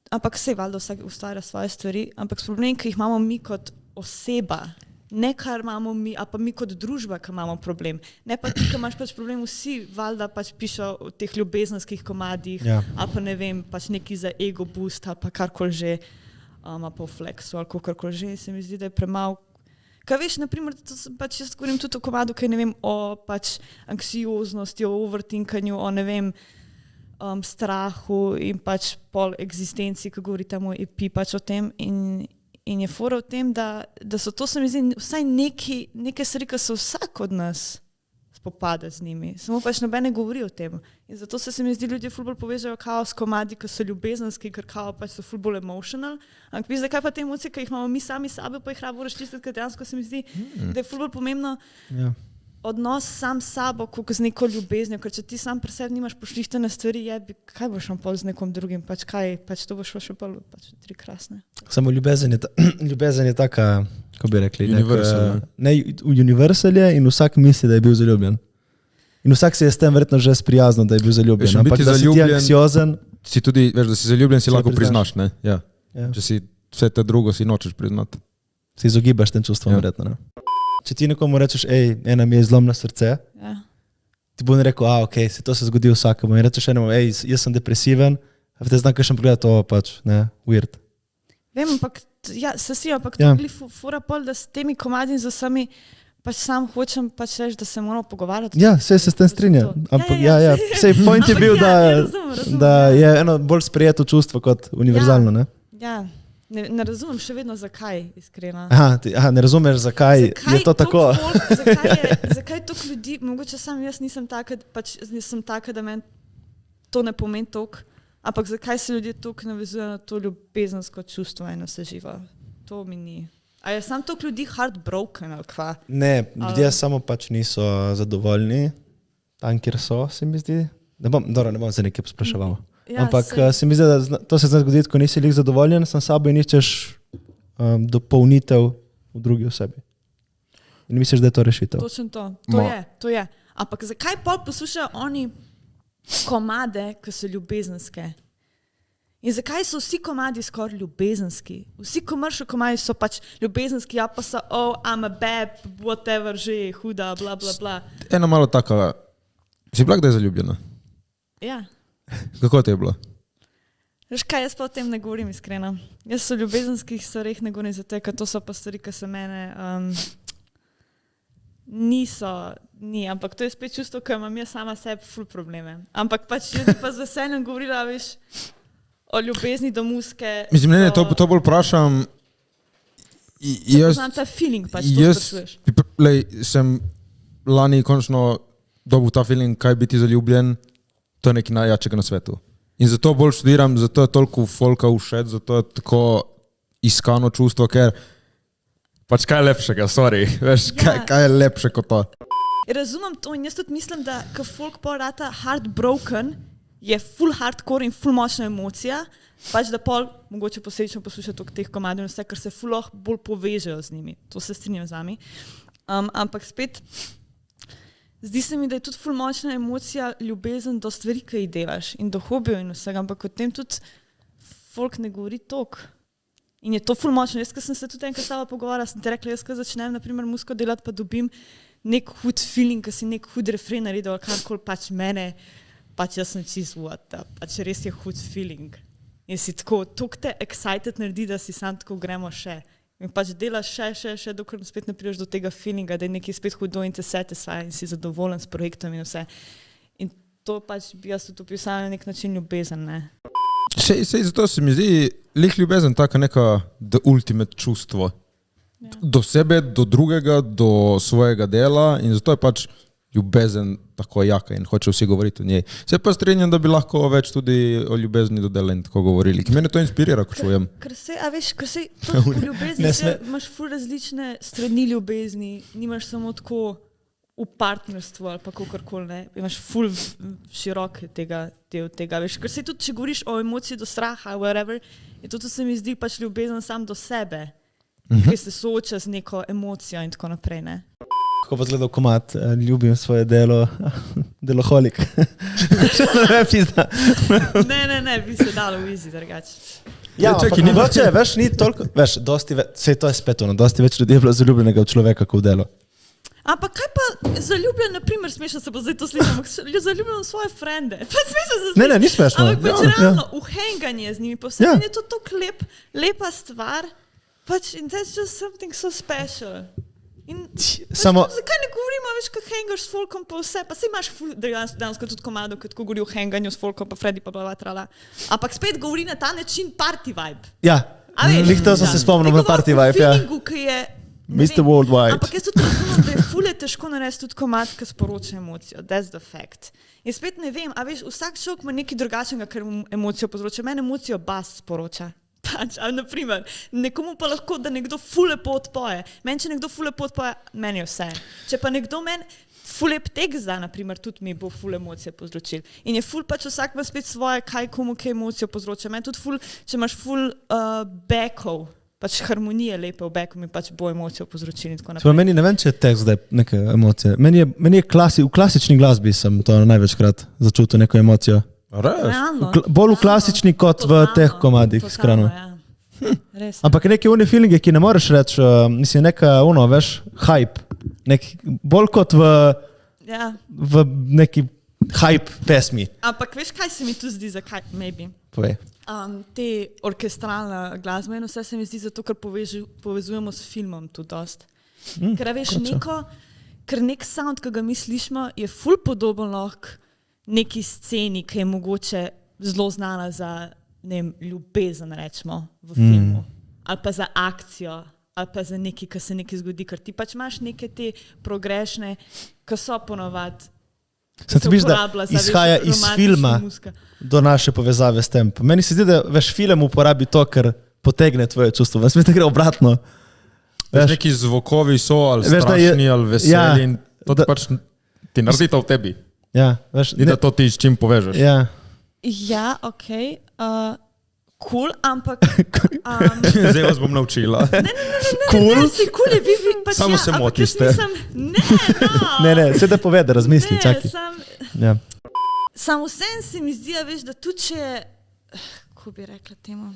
ampak sej valjda vsak ustvarja svoje stvari, ampak s problemi, ki jih imamo mi kot oseba, ne kar imamo mi, a pa mi kot družba, ki imamo problem. Ne pa ti, ki imaš pač problem, vsi valjda pač pišejo o teh ljubezenskih komadih, a pa ne vem, pač neki za ego boost, ali pa karkoli že, a pa v flexu, ali karkoli že, se mi zdi, da je premalo. Kaj veš, naprimer, pač jaz govorim tudi o komadu, kaj ne vem, o pač anksioznosti, o overthinkanju, o ne vem, strahu in pač pol eksistenci, ki govori tam o EP, pač o tem in je fora v tem, da so to, se mi zdi, vsaj neke stvari, ki so vsak od nas spopada z njimi. Samo pač noben ne govori o tem. In zato se mi zdi, ljudje ful bolj povežajo kao s komadi, ki so ljubezenski, ker kao pač so ful bolj emotional. Ampak vi zakaj pa te emocije, ki jih imamo mi sami sabo, pa jih rabo razčistiti, ker dejansko se mi zdi, da je ful bolj pomembno odnos sam s sabo, kot z neko ljubeznjo, ker če ti sam pri sebi nimaš pošlihtene stvari, kaj boš vam pol z nekom drugim, pač to boš še pol, pač tri krasne. Samo ljubezen je taka, kako bi rekli, univerzal je in vsak misli, da je bil zaljubljen. In vsak se je s tem verjetno že sprijaznil, da je bil zaljubljen. Ampak da si ti anksiozen... Si tudi, veš, da si zaljubljen, si lahko priznaš, ne? Ja. Če si vse te drugo, si nočeš priznati. Si izogibaš tem čustvom, verjetno, ne? Če ti nekomu rečeš, ena mi je zlomno srce, ti bo ne rekel, okej, to se zgodi vsakemu. In rečeš enemu, jaz sem depresiven, a te znam kakšen pogled, to pač, ne, weird. Vem, ampak, ampak to bili fura pol, da s temi komadi z vsemi pač sam hočem pač reči, da se moramo pogovarjati. Ja, se s tem strinjam. Ampak sej point je bil, da je eno bolj sprejeto čustvo kot univerzalno, ne? Ja. Ne razumem še vedno, zakaj, iskreno. Ne razumeš, zakaj je to tako. Zakaj toliko ljudi, mogoče sam jaz nisem taka, da meni to ne pomeni toliko, ampak zakaj se ljudje toliko navezujejo na to ljubezensko čustvo in vse živo? To mi ni. A je sam toliko ljudi heartbroken ali kva? Ne, ljudje samo pač niso zadovoljni, tam kjer so, se mi zdi. Ne bom se nekaj pospraševal. Ampak se mi zdi, da to se zna zgoditi, ko nisi lik zadovoljen, sam sabo in iščeš dopolnitev v drugi osebi. In misliš, da je to rešitev. Točno to je. Ampak zakaj pol poslušajo oni komade, ki so ljubezenske? In zakaj so vsi komadi skoraj ljubezenski? Vsi commercial komadi so pač ljubezenski, ja pa so, I'm a bad, whatever, že huda, bla bla bla. Ena malo taka, si bila kdaj zaljubljena? Ja. Kako te je bilo? Veš kaj, jaz pa o tem ne govorim iskreno. Jaz so ljubezenskih stvarih ne govorim zato, ker to so pa stvari, ki se mene ampak to je spet čustvo, ker imam jaz sama sebi ful probleme. Ampak pač ljudi pa z veseljem govorila, veš, O ljubezni do muske. Mislim, ne, to bolj vprašam. Poznam ta feeling, pač to sprašuješ. Sem lani končno dobil ta feeling, kaj biti zaljubljen, to je nekaj najjačega na svetu. In zato bolj študiram, zato je toliko folka všeč, zato je tako iskano čustvo, ker pač kaj je lepšega, sorry, veš, kaj je lepše kot to. Razumem to in jaz tudi mislim, da ko folk pol rata heartbroken, je full hardcore in full močna emocija, pač da pol mogoče posledično poslušati teh komadov in vse, ker se full bolj povežejo z njimi. To se strinjam z vami. Ampak spet, zdi se mi, da je tudi full močna emocija ljubezen do stvari, ki jih delaš in do hobijo in vsega, ampak o tem tudi folk ne govori toliko. In je to full močno. Jaz, ko sem se tudi enkrat s tabo pogovarjala, sem ti rekla, jaz, ko začnem, naprimer, musko delati, pa dobim nek hud feeling, ko si nek hud refren naredil, ali karkoli pač mene, pač jaz sem čisto what, pač res je hud feeling. In si tako, toliko te excited naredi, da si sam tako gremo še. In pač delaš še, dokler spet ne prideš do tega feelinga, da je nekaj spet hudo in te satisfy in si zadovoljen s projektom in vse. In to pač bi jaz tudi opisala na nek način ljubezen, ne? Sej zato se mi zdi ljubezen taka neka the ultimate čustvo. Ja. Do sebe, do drugega, do svojega dela in zato je pač ljubezen tako jaka in hoče vsi govoriti o njej. Se pa strinjam, da bi lahko več tudi o ljubezni do dela in tako govorili. Ki mene to inspirira, ko čujem. Ker se v ljubezni imaš ful različne strani ljubezni, nimaš samo tako v partnerstvu ali pa kakorkoli, ne. Imaš ful širok del tega, veš. Ker se tudi, če govoriš o emociji do straha, whatever, je to se mi zdi pač ljubezen sam do sebe, ki se sooča z neko emocijo in tako naprej, ne. Kako pa zgledal komad, ljubim svoje delo, deloholik. Ne, bi se dalo v izi, drugače. Ja, ampak mogoče, veš, ni toliko, veš, sej to je spet ono, dosti več ljudi je bilo zaljubljenega v človeka, kot v delo. Ampak kaj pa zaljubljen, naprimer, smešno se bo zdaj to slišal, ampak zaljubljen v svoje frende. Pa smešno se Ne, ni smešno. Ampak pač realno, uhenganje z njimi, posebej je to tako lepa stvar, pač in that's just something so special. In zakaj ne govorimo, veš, ko hengaš s folkom pa vse, pa se imaš dansko tudi komado, ko govori o henganju s folkom pa Freddy pa blablabla. Ampak spet govori na ta način party vibe. Ja, lih to sem se spomnil na party vibe, ja. Feelingu, ki je Mr. Worldwide. Ampak jaz tudi razumem, da je ful težko narediti tudi komad, ki sporoča emocijo. That's the fact. In spet ne vem, a veš, vsak človek ima nekaj drugačnega, ker mu emocijo povzroča. Meni emocijo bas sporoča. Pač, ali naprimer, nekomu pa lahko, da nekdo ful lepo odpoje. Meni, če nekdo ful lepo odpoje, meni je vse. Če pa nekdo meni ful lep tekst da, naprimer, tudi mi bo ful emocije povzročil. In je ful pač vsak ima spet svoje, kaj komu kaj emocijo povzroča. Meni tudi ful, če imaš ful backov, pač harmonije lepe v backu mi pač bo emocijo povzročili in tako naprej. Meni ne vem, če je tekst zdaj neke emocije. Meni je v klasični glasbi sem to največkrat začutil neko emocijo. Realno. Bolj v klasični kot v teh komadih, iskreno. Res. Ampak neki oni feelingi, ki ne moreš reči, mislim, neka veš, hype. Bolj kot v neki hype pesmi. Ampak veš, kaj se mi tu zdi za hype, maybe? Povej. Te orkestralna glasba in vse se mi zdi zato, ker povezujemo s filmom tu dost. Ker veš, ker nek sound, ki ga mi slišimo, je ful podoben lahko neki sceni, ki je mogoče zelo znana za, ne vem, ljubezen, rečemo, v filmu. Ali pa za akcijo, ali pa za nekaj, ki se nekaj zgodi, ker ti pač imaš neke te progrešne, ki so ponovadi se ti viš, da izhaja iz filma do naše povezave s tem. Meni se zdi, da veš, film uporabi to, ker potegne tvoje čustvo. Veš, da gre obratno. Veš, neki zvokovi so, ali strašni, ali veseli, in to pač ti naredi to v tebi. Ja, veš, in da to ti s čim povežeš. Ja, okej. Cool, ampak... Zdaj vas bom naučila. Cool je, vi pač samo se motiste. Ne, vse da povede, razmisli, čakaj. Sam vsem se mi zdi, veš, da tudi če je, kako bi rekla temu,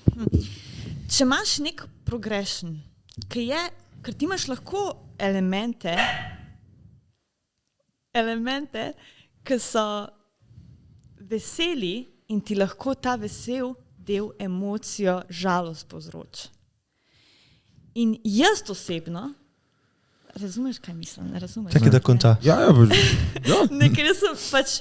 če imaš nek progression, ker ti imaš lahko elemente, ki so veseli in ti lahko ta vesel del emocijo žalost povzroči. In jaz osebno, razumeš, kaj mislim? Ne razumeš? Čakaj, da konča. Ja. Nekaj, jaz sem pač,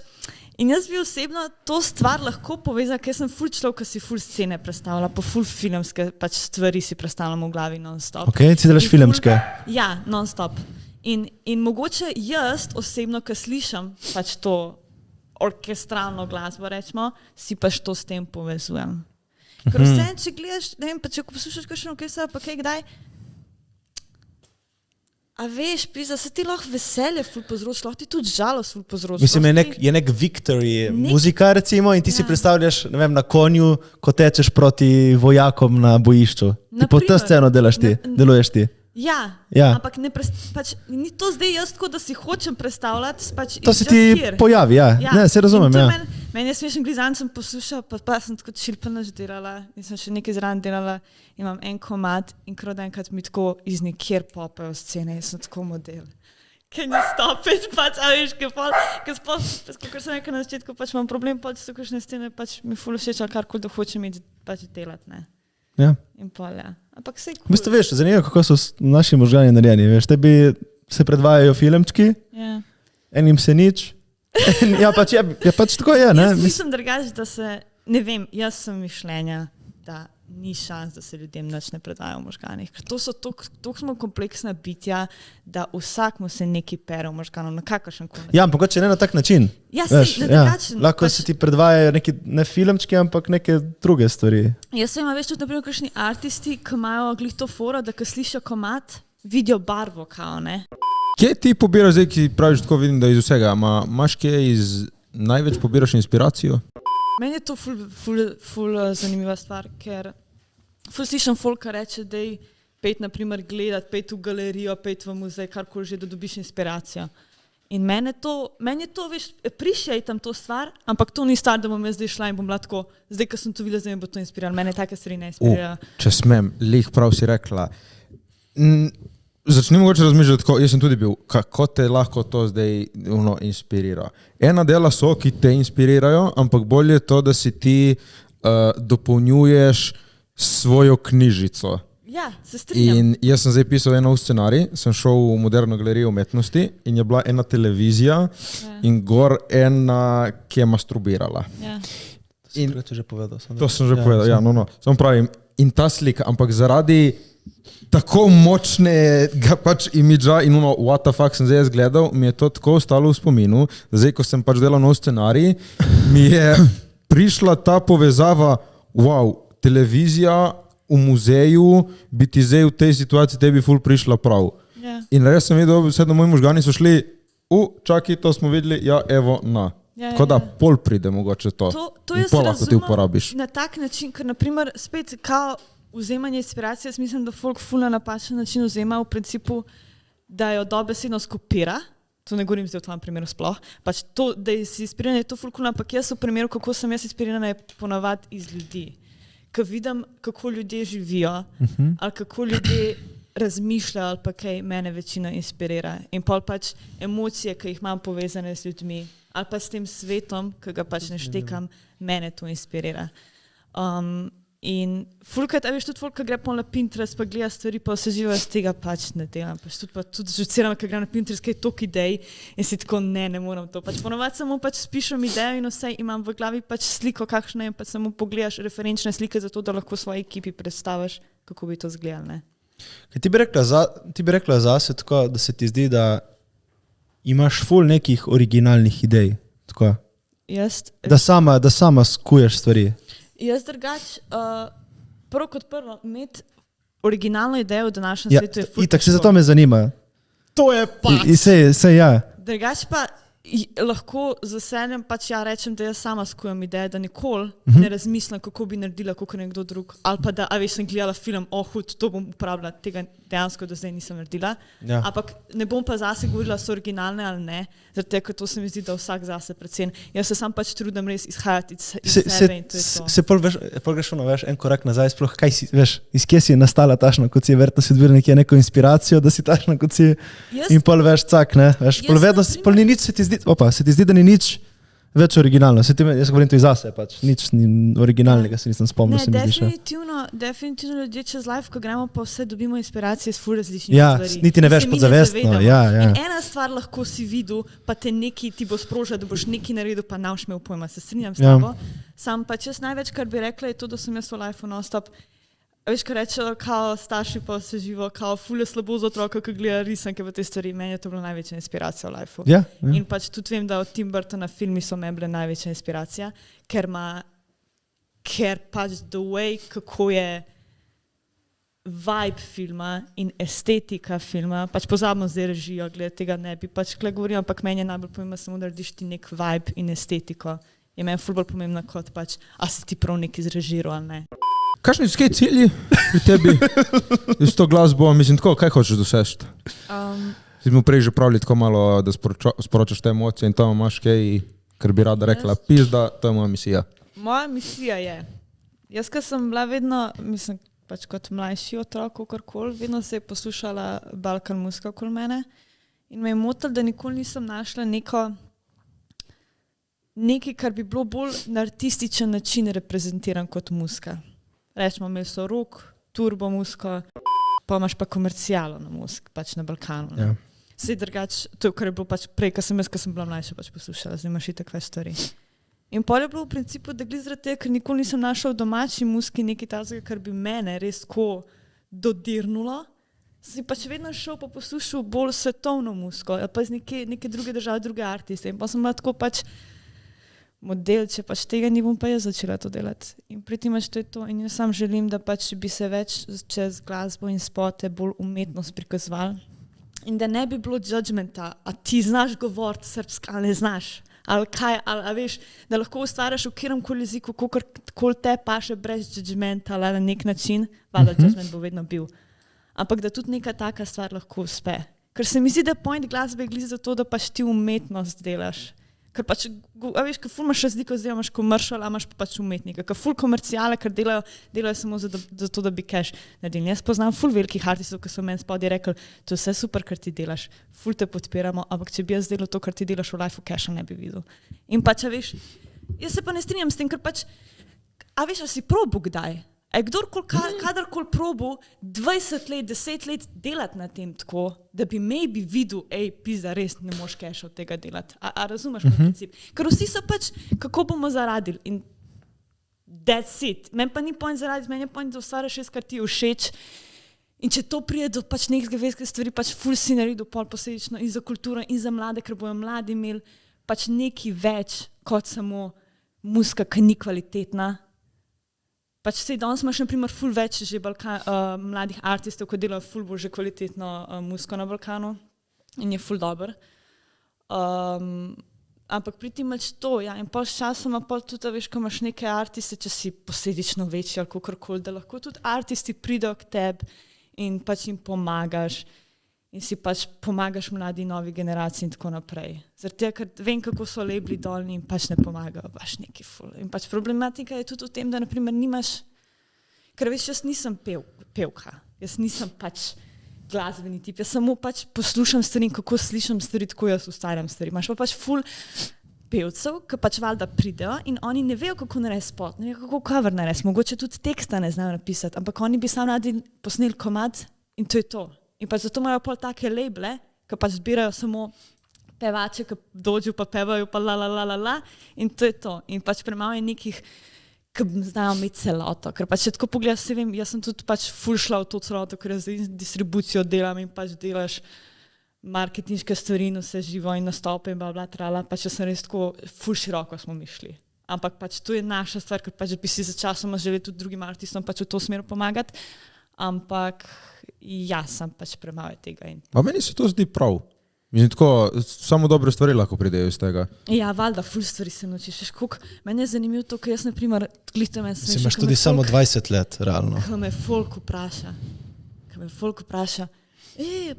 In jaz bi osebno to stvar lahko povezala, ker sem ful človek, ki si ful scene predstavlja, pa ful filmske pač stvari si predstavljam v glavi non-stop. Ok, ti delaš filmske? Ja, non-stop. In mogoče jaz osebno, ki slišam pač to orkestralno glasbo, rečemo, si pač to s tem povezujem. Ker vse, če gledaš, ne vem, pa če poslušaš kakšen orkester, pa kaj kdaj, a veš, pisa, se ti lahko veselje ful povzroči, lahko ti tudi žalost ful povzroči. Mislim, je nek victory muzika, recimo, in ti si predstavljaš, ne vem, na konju, ko tečeš proti vojakom na bojišču. Tipo, ta sceno deluješ ti. Ja, ampak pač, ni to zdaj jaz tako, da si hočem predstavljati. Pač to se ti pojavi, ne, se razumem. Meni je smešen glizan, sem poslušal, pa sem tako čilpana že delala in sem še nekaj zraven delala, imam en komad in krod enkrat mi tako iz nikjer popajo scene, jaz sem tako model. Can you stop it, pač, a veš, ker sem nekaj na začetku, pač imam problem, pač so kakšne scene, pač mi ful všeč, ali karkoli da hočem imeti, pač delati, ne. Ja. In pol, ja. Ampak vse cool. V bistvu veš, zanimivo, kako so naši možgani narejeni, veš, tebi se predvajajo filmčki, enim se nič, ja pač tako je, ne? Jaz mislim drugače, da se, ne vem, jaz sem mišljenja, da ni šans, da se ljudem nič ne predvaja v možganih, ker to so toliko smo kompleksna bitja, da vsak mu se nekaj pere v možganom, na kakršen koli. Ja, ampak če ne na tak način. Ja, veš, na drugačen. Lahko pač se ti predvajajo neki ne filmčki, ampak neke druge stvari. Jaz vem, veš, tudi naprimer kakšni artisti, ki imajo glih to foro, da ko slišijo komad, vidijo barvo, kao, ne? Kje ti pobiraš zdaj, ki praviš tako, vidim, da iz vsega, imaš kje največ pobiraš inspiracijo? Meni je to ful zanimiva stvar, ker ful slišam folka reče, dej pejt naprimer gledat, pejt v galerijo, pejt v muzej, karkoli že, da dobiš inspiracijo. In meni je to, veš, appreciatam to stvar, ampak to ni stvar, da bom jaz zdaj šla in bom lahko, zdaj, ko sem to videla, zdaj me bo to inspiriralo. Mene take stvari ne inspirirajo. Če smem, lih prav si rekla. Začni mogoče razmišljati tako, jaz sem tudi bil, kako te lahko to zdaj inspirira. Ena dela so, ki te inspirirajo, ampak bolje je to, da si ti dopolnjuješ svojo knjižico. Ja, se strinjam. In jaz sem zdaj pisal eno scenarij, sem šel v Moderno galerijo umetnosti in je bila ena televizija in gor ena, ki je masturbirala. Ja. To že povedal. To sem že povedal, Samo pravim, in ta slika, ampak zaradi tako močnega pač imidža in what the fuck sem zdaj gledal, mi je to tako ostalo v spominu, da zdaj, ko sem pač delal nov scenarij, mi je prišla ta povezava, wow, televizija v muzeju bi ti zdaj v tej situaciji tebi ful prišla prav. Yeah. In res sem videl, vse da moji možgani so šli, čakaj, to smo videli, ja, evo, na. Tako da pol pride mogoče to. To jaz pol lahko ti uporabiš. Na tak način, ker naprimer spet kao vzemanje inspiracije, jaz mislim, da folk ful na napačen način vzema v principu, da jo dobesedno skopira, to ne govorim zdaj v tvojem primeru sploh, pač to, da si inspiriran, je to ful cool, ampak jaz v primeru, kako sem jaz inspirirana, je ponavadi iz ljudi. Ko vidim, kako ljudje živijo, ali kako ljudje razmišljajo, ali pa kaj mene večina inspirira. In pol pač emocije, ki jih imam povezane z ljudmi, ali pa s tem svetom, ki ga pač ne štekam, mene to inspirira. In fulkrat, a veš, tudi folk, ki gre pol na Pinterest, pa gleda stvari, pa vse živo z tega pač ne delam. Pač tudi žuciram, ki gre na Pinterest, kaj je toliko idej in si tako, ne moram to. Pač ponovadi samo pač spišem idejo in vse imam v glavi pač sliko, kakšna je, pa samo pogledaš referenčne slike za to, da lahko svoji ekipi predstaviš, kako bi to izgledalo, ne. Ti bi rekla zase tako, da se ti zdi, da imaš ful nekih originalnih idej, tako. Da sama skuješ stvari. Jaz drugač, prvo kot prvo, imeti originalno idejo v današnjem svetu je ful. Itak se zato me zanima. To je pač. Sej, ja. Drugač pa lahko z veseljem pač ja rečem, da jaz sama skujem ideje, da nikoli ne razmislim, kako bi naredila, kako nekdo drug. Ali pa da, a veš, sem gledala film, hud, to bom uporabila, tega dejansko do zdaj nisem naredila. Ja. Ampak ne bom pa zase govorila, so originalne ali ne, zato ker to se mi zdi, da vsak zase predvsem. Jaz se sam pač trudim res izhajati iz sebe in to je to. Se pol greš en korak nazaj, sploh kaj si, veš, iz kje si nastala tašna, kot si je verjetno si odbila neko inspiracijo, da si tašna, kot si in pol veš, cak, ne, veš, pol vedno, pol ni nič, se ti zdi, da ni nič več originalno. Jaz govorim to iz zase, pač nič ni originalnega, se nisem spomnil. Ne, definitivno ljudje čez live, ko gremo pa vse, dobimo inspiracije iz ful različnih stvari. Niti ne veš podzavestno. In ena stvar lahko si videl, pa te neki ti bo sprožil, da boš neki naredil, pa ne boš imel pojma, se strinjam s tabo. Sam pa čez največ, kar bi rekla, je to, da sem jaz v live non-stop. Veš, ko rečejo, kao starši pa se živo, kao ful je slabo za otroka, ki gleda risanke v te stvari. Meni je to bila največja inspiracija v lifeu. In pač tudi vem, da od Tim Burtona filmi so meni bile največja inspiracija, ker pač the way, kako je vibe filma in estetika filma, pač pozabimo zdaj režijo, glede tega ne bi pač kle govorim, ampak meni je najbolj pomembno samo, da narediš ti nek vibe in estetiko. Je meni ful bolj pomembno kot pač, a si ti prav nek izrežiral ali ne. Kakšni so cilji pri tebi? S to glasbo, mislim, tako, kaj hočeš doseči? Smo prej že pravili tako malo, da sporočaš te emocije in to imaš kaj, kar bi rada rekla, pizda, to je moja misija. Moja misija je, jaz ko sem bila vedno, mislim, pač kot mlajši otrok, kakorkoli, vedno se je poslušala Balkan muzika okoli mene in me je motilo, da nikoli nisem našla nekaj, kar bi bilo bolj na artističen način reprezentiran kot muzika. Rečemo, imeli so rock, turbo muziko, pa imaš pa komercijalo na muziki, pač na Balkanu. Ja. Sej drugač, to, kar je bilo pač prej, ko sem bila mlajša, pač poslušala, zdaj imaš itak več stvari. In pol je bilo v principu, da glede zaradi tega, ker nikoli nisem našla v domači muziki nekaj takega, kar bi mene res tako dodirnulo, si pač vedno šel pa poslušal bolj svetovno muziko, pa iz neke druge države, druge artiste. In pa sem bila tako pač model, če pač tega ni, bom pa jaz začela to delati. In pri tem to je to. In jaz sam želim, da pač bi se več čez glasbo in spote bolj umetnost prikazovali. In da ne bi bilo judgmenta, a ti znaš govoriti srpsko, ali ne znaš. Ali kaj, ali veš, da lahko ustvarjaš v kjeromkoli jeziku, kolikor te paše brez judgmenta, ali na nek način, valjda judgment bo vedno bil. Ampak da tudi neka taka stvar lahko uspe. Ker se mi zdi, da point glasbe je glede za to, da pač ti umetnost delaš. Ker pač, a veš, ker ful imaš razliko, zdaj imaš komercial, a imaš pa pač umetnika. Ker ful komercijale, ker delajo samo za to, da bi cash naredili. Jaz poznam ful velikih artistov, ki so meni spodaj rekli, to je vse super, kar ti delaš, ful te podpiramo, ampak če bi jaz delal to, kar ti delaš v lifeu, casha ne bi videl. In pač, a veš, jaz se pa ne strinjam s tem, ker pač, a veš, a si probu kdaj? Kadarkoli probu 20 let, 10 let delati na tem tako, da bi maybe videl, pizda, res ne moš cash od tega delati. A razumeš moj princip? Ker vsi so pač, kako bomo zaradili in that's it. Meni pa ni point zaraditi, meni je point, da ustvarjaš res, kar ti je všeč. In če to prije do pač nekega veskega stvari, pač ful si naredil pol posledično in za kulturo in za mlade, ker bojo mladi imeli pač nekaj več kot samo muzika, ki ni kvalitetna. Pač sej danes imaš na primer ful več že mladih artistov, ki delajo ful bolj že kvalitetno muziko na Balkanu in je ful dober. Ampak pri tem imaš to, ja, in pol s časoma pol tudi, veš, ko imaš neke artiste, če si posledično večji ali kakorkoli, da lahko tudi artisti pridejo k tebi in pač jim pomagaš in si pač pomagaš mladi novi generaciji in tako naprej. Zaradi tega, ker vem, kako so lebli dolni in pač ne pomagajo, baš neki ful. In pač problematika je tudi v tem, da naprimer nimaš, ker veš, jaz nisem pevka, jaz nisem pač glasbeni tip, jaz samo pač poslušam stvari in kako slišam stvari, tako jaz ustvarjam stvari. Imaš pa pač ful pevcev, ki pač valjda pridejo in oni ne vejo, kako narediti spot, ne vejo, kako cover narediti, mogoče tudi teksta ne znajo napisati, ampak oni bi samo radi posneli komad in to je to. In pa zato imajo pol take labele, ki pač zbirajo samo pevače, ki dođu pa pevajo pa la in to je to. In pač premalo je nekih, ki znajo imeti celoto. Ker pač če tako pogledaš, se vem, jaz sem tudi pač ful šla v to celoto, ker jaz distribucijo delam in pač delaš marketinške stvari in vse živo in nastope in trala, pač jaz sem res tako ful široko smo mišli. Ampak pač to je naša stvar, ker pač bi si za časoma želeli tudi drugim artistom pač v to smer pomagati. Ampak jaz sem pač premalo tega. A meni se to zdi prav. Mislim, tako, samo dobre stvari lahko pridejo iz tega. Ja, valjda, ful stvari se naučiš. Meni je zanimivo to, ker jaz, na primer, si imaš tudi samo 20 let, realno. Ko me folk vpraša,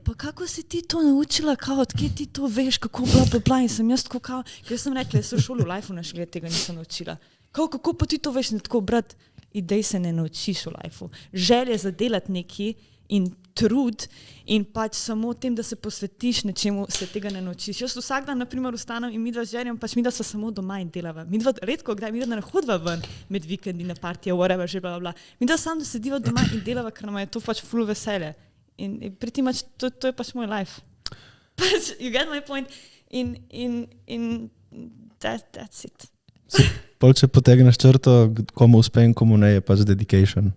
pa kako si ti to naučila, kao, odkje ti to veš, kako bla, in sem jaz tako kao, ker sem rekla, jaz sem v šoli v lifeu našli, tega nisem naučila. Kako pa ti to veš, ne tako, brat, idej se ne naučiš v lifeu. Želje za delati neki in trud in pač samo tem, da se posvetiš nečemu, se tega ne naučiš. Jaz vsak dan, naprimer, vstanem in midva z žerjem, pač midva sva samo doma in delava. Midva redko kdaj, midva ne hodva ven med vikendi na partije, whatever, že bla, bla, bla. Midva samo sediva doma in delava, ker nam je to pač ful veselje. In pretty much to je pač moj life. Pač, you get my point? In that's it. Pol, če potegneš črto, komu uspe in komu ne, je pač dedication.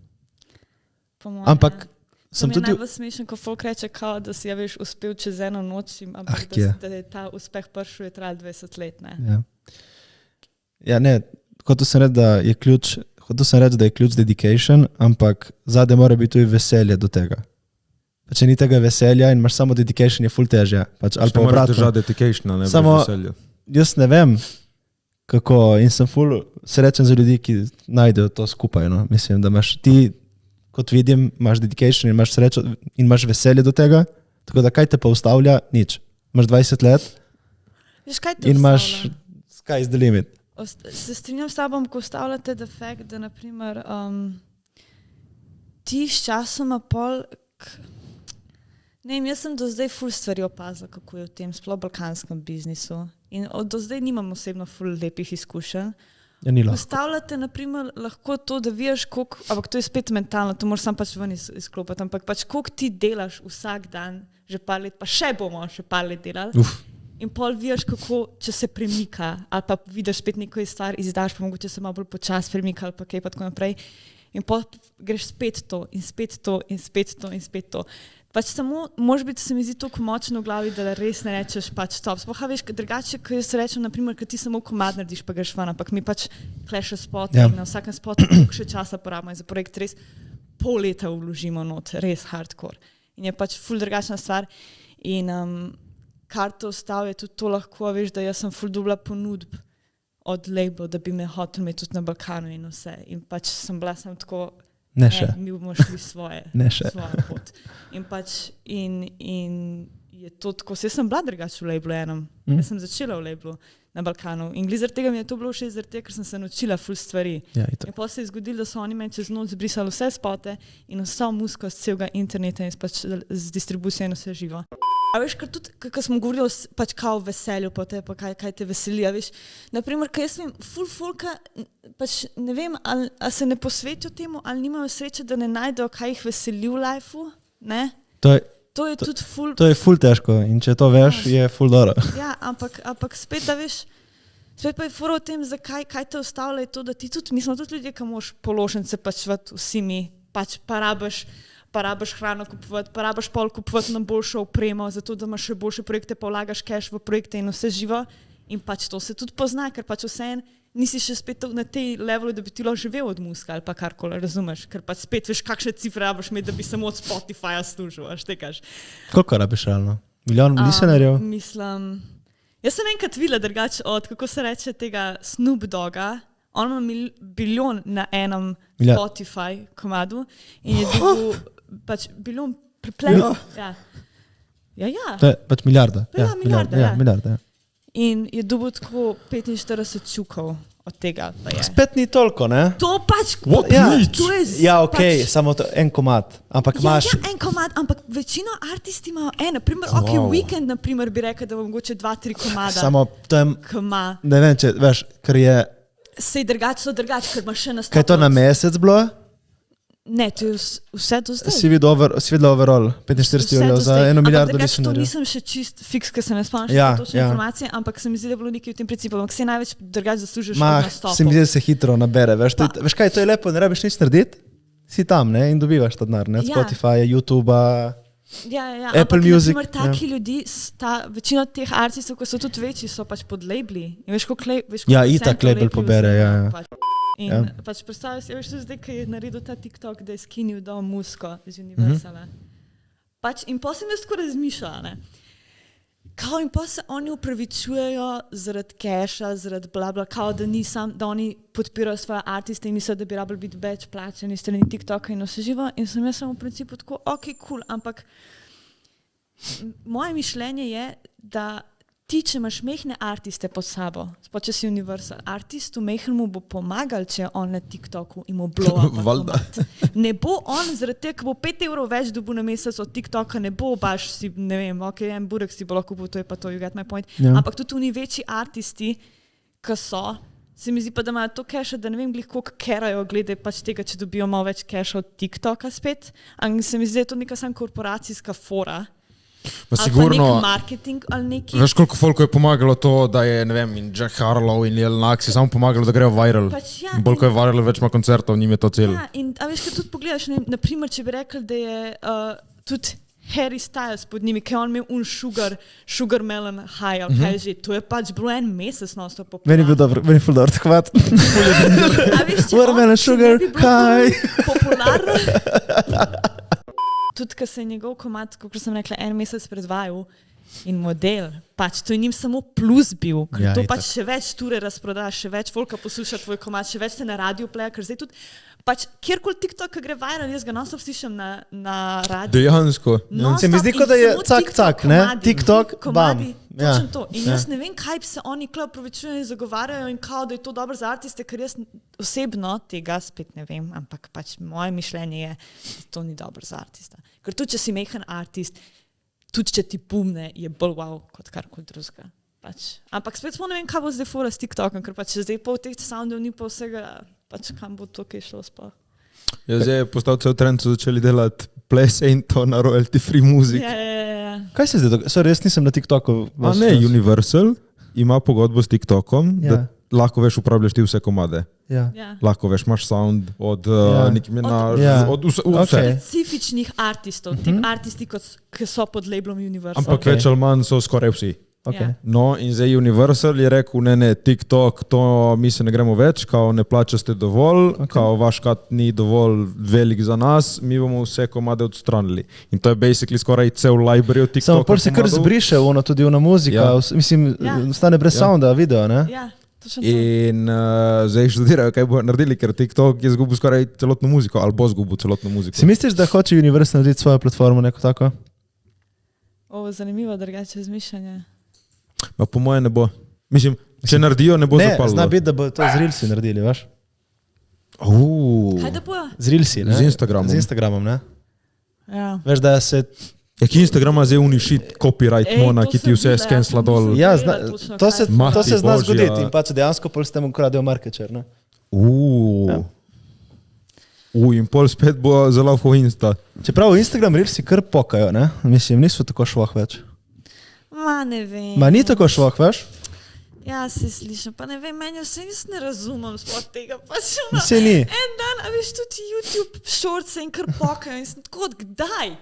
Ampak sem tudi... Najbolj smešen, ko folk reče, kao, da si veš, uspel čez eno noč, ampak da je ta uspeh prišel, je trajal 20 let, ne? Ja, ne, hotel sem reči, da je ključ dedication, ampak zadaj mora biti tudi veselje do tega. Pa če ni tega veselja in imaš samo dedication, je ful težje. Pač, ali pa obratno. Teža dedication, ne samo, veselje. Jaz ne vem, kako, in sem ful srečen za ljudi, ki najdejo to skupaj, no. Mislim, da imaš ti, kot vidim, imaš dedication in imaš srečo in imaš veselje do tega, tako da kaj te pa ustavlja? Nič. Imaš 20 let in imaš sky's the limit. Se strinjam s tobom, ko ustavljate the fact, da naprimer ti s časoma pol ne vem, jaz sem do zdaj ful stvari opazila, kako je v tem sploh balkanskem biznisu in do zdaj nimam osebno ful lepih izkušenj. Ja, ni lahko. Ustavljate, naprimer, lahko to, da vidiš, koliko, ampak to je spet mentalno, to moraš sam pač ven izklopiti, ampak pač koliko ti delaš vsak dan, že par let, pa še bomo še par let delali. In pol vidiš, kako, če se premika, ali pa vidiš spet neko stvar, izdaš, pa mogoče se malo bolj počas premika, ali pa kaj pa tako naprej. In pol greš spet to, in spet to, in spet to, in spet to. Pač samo, može biti, se mi zdi toliko močno v glavi, da res ne rečeš pač stop. Spoha veš, drugače, ko jaz rečem, naprimer, kad ti samo komad narediš, pa greš ven, ampak mi pač kleše spot in na vsakem spotu koliko še časa porabimo in za projekt res pol leta vložimo not, res hardcore. In je pač ful drugačna stvar. In kar to ostav je tudi to lahko, veš, da jaz sem ful dobila ponudb od label, da bi me hotel imeti tudi na Balkanu in vse. In pač sem bila sem tako... Ne še. Mi bomo šli svoje pot. In pač, in je to tako, jaz sem bila drugače v labelu enem. Jaz sem začela v labelu na Balkanu. In zaradi tega mi je to bilo všeč, zaradi tega, ker sem se naučila ful stvari. Ja, in potem se je zgodilo, da so oni meni čez noč zbrisali vse spote in vso muziko z celega interneta in pač z distribucijo in vse živo. A veš, ker tudi, ko smo govorili pač kao veselju, pa kaj te veseli, a veš, naprimer, kaj jaz vem, ful folka, pač ne vem, ali se ne posvetijo temu, ali nimajo sreče, da ne najdejo, kaj jih veseli v lifeu, ne? To je tudi ful... To je ful težko in če to veš, je ful dobro. Ja, ampak spet, da veš, spet pa je fora o tem, zakaj, kaj te ostavlja, je to, da ti tudi, mi smo tudi ljudje, ki moš položnice pač vsi mi, pač pa rabiš hrano kupovati, pa rabiš pol kupovati na boljšo opremo, zato da imaš še boljše projekte, pa vlagaš cash v projekte in vse živo. In pač to se tudi pozna, ker pač vseeno nisi še spet na tej levelu, da bi ti lahko živel od muzika ali pa karkoli, razumeš? Ker pač spet veš, kakšne cifre rabiš imeti, da bi samo od Spotifyja služil, až te kaš. Koliko rabiš realno? Milijon listenerjev? Mislim, jaz sem enkrat videla drugače od, kako se reče, tega Snoop Dogga. On ima bilijon na enem Spotify komadu in je dobil pač bilijon prepletel. Ja. To je pač milijarda. Milijarda. In je dobil tako 45 čukov od tega. Spet ni toliko, ne? To pač... Ja, okej, samo to en komad. Ampak imaš... Ja, en komad, ampak večino artisti imajo en. Naprimer, Weekend, naprimer, bi rekel, da bo mogoče 2-3 komada. Samo to je... Ne vem, če veš, ker je... Sej drugače, ker ima še nastavljeno. Kaj je to na mesec bilo? Ne, to je vse do zdaj. Si videla overall, 45 evrov za 1 milijardo listenerjev. Ampak to nisem še čist fiks, ker se ne spomnim še točne informacije, ampak se mi zdi, da je bilo nekaj v tem principu. Ampak se največ drugače zaslužiš od nastopov. Se mi zdi, da se hitro nabere. Veš kaj, to je lepo, ne rabiš nič narediti, si tam, ne, in dobivaš ta denar, ne, Spotify, YouTubea, Apple Music. Naprimer, taki ljudi, večina teh artistov, ko so tudi večji, so pač pod labeli. Ja, itak label pobere, ja. In pač predstavljaj si, veš, zdaj, ki je naredil ta TikTok, da je skinil dol muziko iz Universala. Pač in potem sem jaz tako razmišljala, ne. Kao in pa se oni upravičujejo zaradi keša, zaradi blabla, kao da nisem, da oni podpirajo svoje artiste in mislijo, da bi rabili biti več plačeni strani TikToka in vse živo. In sem jaz v principu tako, ok, cool, ampak moje mišljenje je, da ti, če imaš mehne artiste pod sabo, če si universal artistu, mehnemu bo pomagal, če je on na TikToku in mu blowa. Ne bo on, zaradi tega, ko bo 5 evrov več dobil na mesec od TikToka, ne bo baš si, ne vem, ok, en burek si bo lahko kupil, to je pa to, you get my point. Ja. Ampak tudi oni večji artisti, ki so, se mi zdi pa, da imajo to keša, da ne vem, koliko kerajo glede pač tega, če dobijo malo več keša od TikToka spet. Ampak se mi zdi, da je to neka sam korporacijska fora. Pa sigurno, nek marketing ali neki. Veš, koliko folko je pomagalo to, da je, ne vem, in Jack Harlow in Lil Nas je samo pomagalo, da grejo viral. Pač ja, bolj ko je viral, več ima koncertov, njim je to cel. Ja, in a veš, kaj tudi pogledaš, naprimer, če bi rekel, da je tudi Harry Styles pod njimi, ker on imel sugar melon high, ali kaj že, to je pač bilo en mesec non-stop popularno. Meni je bil dobro, meni je ful dobro, takvat. A veš, Watermelon sugar high. Popularno. Tudi, ko se je njegov komad, kot sem rekla, en mesec predvajal in model, pač to je njim samo plus bil, ker to pač še več ture razprodaš, še več folka posluša tvoj komad, še več se na radio pleja, ker zdaj tudi, pač kjerkoli TikTok gre viral, jaz ga non-stop slišam na radio. Dejansko. Se mi zdi, kot da je cak, ne? TikTok, bam. Točno to. In jaz ne vem, kaj se oni kle opravičujejo in zagovarjajo in kao, da je to dobro za artiste, ker jaz osebno tega spet ne vem, ampak pač moje mišljenje je, da to ni dobro za artista. Ker tudi, če si mehen artist, tudi, če ti pumne, je bolj wow, kot karkoli drugega. Pač. Ampak spet ne vem, kaj bo zdaj fora s TikTokom, ker pač zdaj pol teh soundov ni pa vsega, pač kam bo to kaj šlo sploh. Ja, zdaj je postal cel trend, so začeli delati ples in to na royalty free music. Ja. Kaj se zdaj dogaja? Res nisem na TikToku. A ne, Universal ima pogodbo s TikTokom, da lahko veš uporabljaš ti vse komade. Ja. Lahko veš, imaš sound od nekim od vse. Specifičnih artistov, tip artisti, ki so pod labelom Universal. Ampak več ali manj so skoraj vsi. Okay. No, in zdaj Universal je rekel, ne, TikTok, to mi se ne gremo več, kao ne plačaste dovolj, kao vaš kat ni dovolj velik za nas, mi bomo vse komade odstranili. In to je basically skoraj cel library od TikToka. Samo pol se kar zbriše, tudi ona muzika, mislim, stane brez sounda, video, ne? Ja. In zdaj študirajo, kaj bo naredili, ker TikTok je zgubil skoraj celotno muziko, ali bo zgubil celotno muziko. Si misliš, da hoče Universal narediti svojo platformo, neko tako? Zanimivo, drugače razmišljanje. Pa po moje ne bo. Mislim, če naredijo, ne bo zapalilo. Ne, zna biti, da bo to z Reelsi naredili, veš? Kaj da bojo? Z Reelsi, ne? Z Instagramom. Z Instagramom, ne? Ja. Veš, da se... Ki Instagrama zdaj unišit copyright mona, ki ti vse skensla dol. Ja, to se zna zgoditi in pa se dejansko pol s tem ukradejo marketer, ne? In pol spet bo zalaufal Insta. Čeprav Instagram Reelsi kar pokajo, ne? Mislim, niso tako švoh več. Ne vem. Ni tako švoh, veš? Ja, se slišim, pa ne vem, meni vse jaz ne razumem spod tega, pač se ni. En dan, a veš, tudi YouTube shorts in kar pokajo in sem tako, kdaj?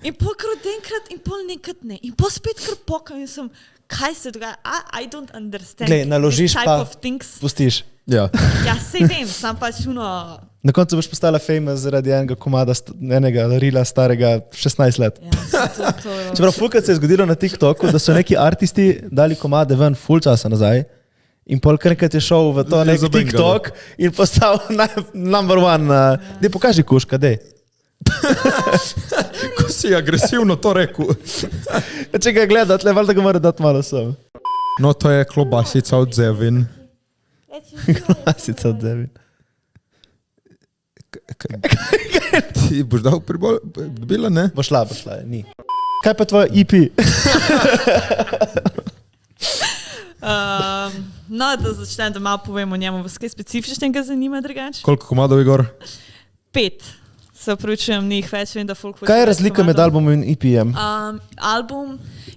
In pol kar od enkrat in pol nekrat ne. In pol spet kar pokajo in sem, kaj se dogaja? I don't understand. Glej, naložiš pa, pustiš. Ja, sej vem, sam pač Na koncu boš postala famous zaradi enega komada, enega reela starega 16 let. Ja, to. Čeprav fulkrat se je zgodilo na TikToku, da so neki artisti dali komade ven ful časa nazaj in pol krat je šel v to nek TikTok in postal number one. Dej, pokaži kuška, dej. Ko si agresivno to rekel. Če ga gleda, tle valjda ga mora dati malo sem. No, to je klobasica od Zevin. Klobasica od Zevin. Ti boš dal pribol, dobila, ne? Bo šla, ni. Kaj pa tvoja EP? Da začnem, da malo povem o njemu, vas kaj specifičnega zanima drugače? Koliko komadov, Igor? 5. Se opravičujem, ni jih več, vem, da folk hoče. Kaj je razlika med albumom in EP-jem?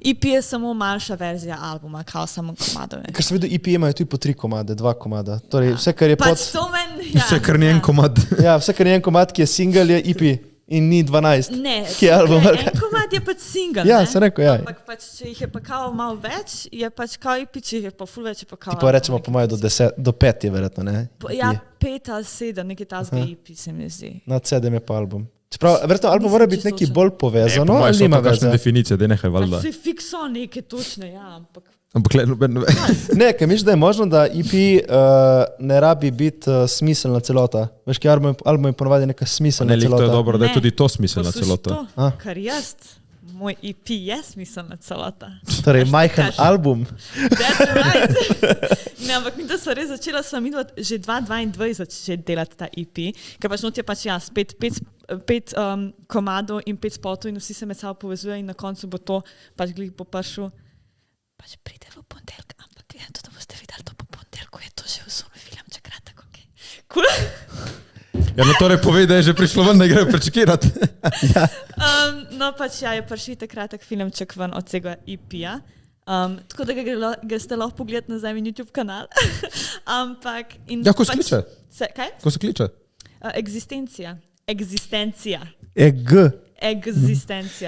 EP je samo manjša verzija albuma, kao samo komadov. Ker sem videl, EP imajo tudi po 3 komade, 2 komada. Torej, vse, kar je pač to meni, vse, kar ni en komad. Ja, vse, kar ni en komad, ki je single, je EP. In ni 12. Ne, ki je album. En komad je pač single, ja, ne? sem rekel, ja. Ampak pač, če jih je pa kao malo več, je pač kao EP, če jih je pa ful več, je pa kao... Ti pa rečemo po moje do 5 je verjetno, ne? Ja, 5 ali 7, nekaj tazga EP se mi zdi. Nad 7 je pa album. Čeprav, verjetno album mora biti nekaj bolj povezano, ali nima veze? Kakšne definicije, da je nekaj valjda. Se fikso neke točne, ja, ampak... Ampak ne, kaj misliš, da je možno, da EP ne rabi biti smiselna celota? Veš, ki album je ponovadi neka smiselna celota. Ne, to je dobro, da je tudi to smiselna celota. To, kar jaz moj EP je smiselna celota. Torej, majhen album. That's right. Ne, ampak mi to sva res začela, sva midvati že 2022 začeti delati ta EP, ker pač not je pač pet komadov in 5 spotov in vsi se med sabo povezujejo in na koncu bo to pač glih po pršu. Pač pride v ponedeljek, ampak to, da boste videli to po ponedeljku, je to že vsuno filmček kratek, okej. Cool. Ja, no torej povej, da je že prišlo ven, da grejo prečekirati. Ja. No pač ja, je prišel kratek filmček ven od tega EP-ja. Tako da ga ste lahko pogledati nazaj na YouTube kanal. Ampak... Ja, ko se kliče? Kaj? Ko se kliče? Existencija. Existencija,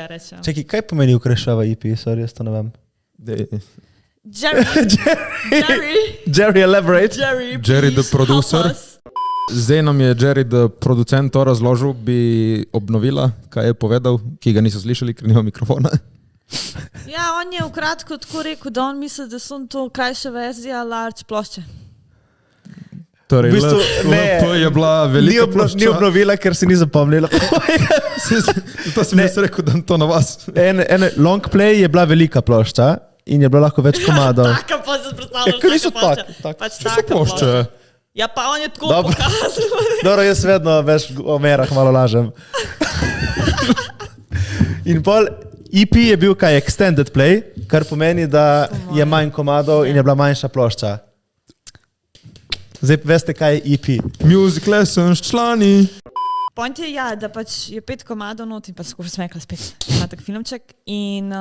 rečem. Čekaj, kaj pomeni ukrešava EP? Sorry, jaz to ne vem. Jerry elaborate. Jerry the producer. Zdaj nam je Jerry the producent to razložil, bi obnovila, kaj je povedal, ki ga niso slišali, ker nima mikrofona. Ja, on je v kratko tako rekel, da on misli, da so to krajša verzija large plošče. Torej, V bistvu, LP je bila velika plošča. Ni obnovila, ker si ni zapomnila. To sem jaz rekel, da to na vas. Long play je bila velika plošča in je bilo lahko več komadov. Taka pa se predstavljaš. Ker niso tak. Pač To so taka plošče. Ja, pa on je tako pokazal. Dobro, jaz vedno več o merah malo lažem. In pol EP je bil kaj extended play, kar pomeni, da je manj komadov in je bila manjša plošča. Zdaj veste, kaj je EP. Music lessons, člani. Point je, ja, da pač je 5 komadov not in pa skoro sem rekla spet kratek filmček in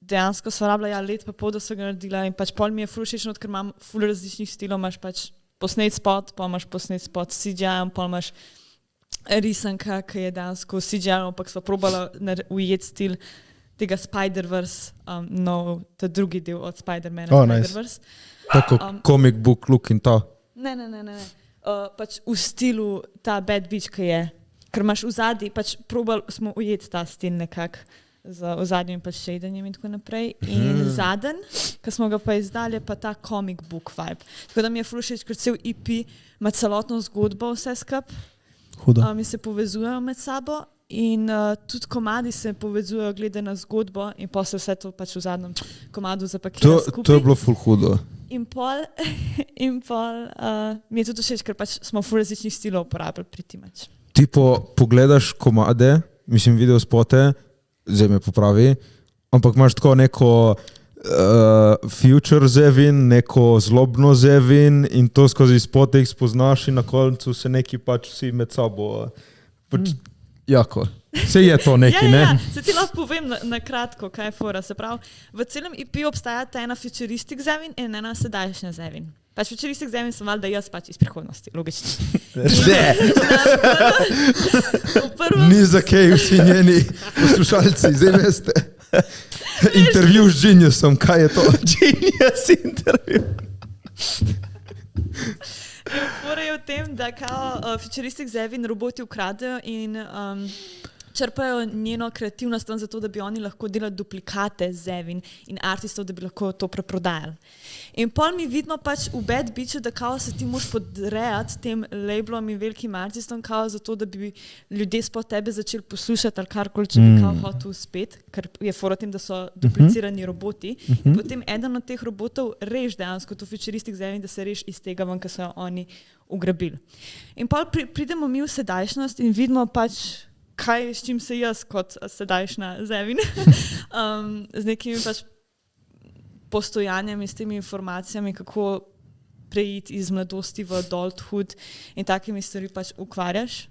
dejansko so rabila let pa pol, da so ga naredila in pač pol mi je ful všeč, ker imam ful različnih stilov, imaš pač posnet spot, pa imaš posnet spot s CGI-om, pa imaš risanka, ki je dejansko CGI-om, ampak sva probala ujeti stil tega Spider-Verse, ta drugi del od Spider-Mana, Spider-Verse. Tako comic book look in to. Ne. Pač v stilu ta Bad Beach, ki je, ker imaš v zadnji, pač probali smo ujeti ta stil nekako z ozadnjim pač shadenjem in tako naprej. In zadnji, ki smo ga pa izdali, je pa ta comic book vibe. Tako da mi je ful všeč, ker cel EP ima celotno zgodbo vse skup. Hudo. Mi se povezujejo med sabo in tudi komadi se povezujejo glede na zgodbo in pa se vse to pač v zadnjem komadu zapakira skupaj. To je bilo ful hudo. In pol mi je tudi všeč, ker pač smo ful različnih stilov uporabili pri timač. Ti pogledaš komade, mislim video spote, zdaj me popravi, ampak imaš tako neko future zevin, neko zlobno zevin in to skozi spote jih spoznaš in na koncu se neki pač vsi med sabo pač jako. Vse je to neki, ne? Ja, se ti lahko povem na kratko, kaj je fora. Se pravi, v celem EP obstaja ta ena futuristic zevin in ena sedajšnja zevin. Pač futuristic zevin sem valjda jaz pač iz prihodnosti, logično. Ni za kaj vsi njeni poslušalci, zdaj veste. Intervju z Geniusom, kaj je to? Genius intervju. Fora je v tem, da kao futuristic zevin roboti ukradejo in črpajo njeno kreativnost zato, da bi oni lahko delali duplikate zevin in artistov, da bi lahko to preprodajali. In pol mi vidimo pač v Bad Beachu, da kao se ti moraš podrejati tem labelom in velikim artistom, kao zato, da bi ljudje spod tebe začeli poslušati ali karkoli, če bi kao hotel spet, ker je fora tem, da so duplicirani roboti. In potem eden od teh robotov reš dejansko to futuristic zevin, da se reš iz tega ven, kar so oni ugrabili. In pol pridemo mi v sedajšnost in vidimo pač kaj, s čim se jaz kot sedajšnja zevin, z nekimi pač postojanjami, s temi informacijami, kako preiti iz mladosti v adulthood in takimi stvari pač ukvarjaš.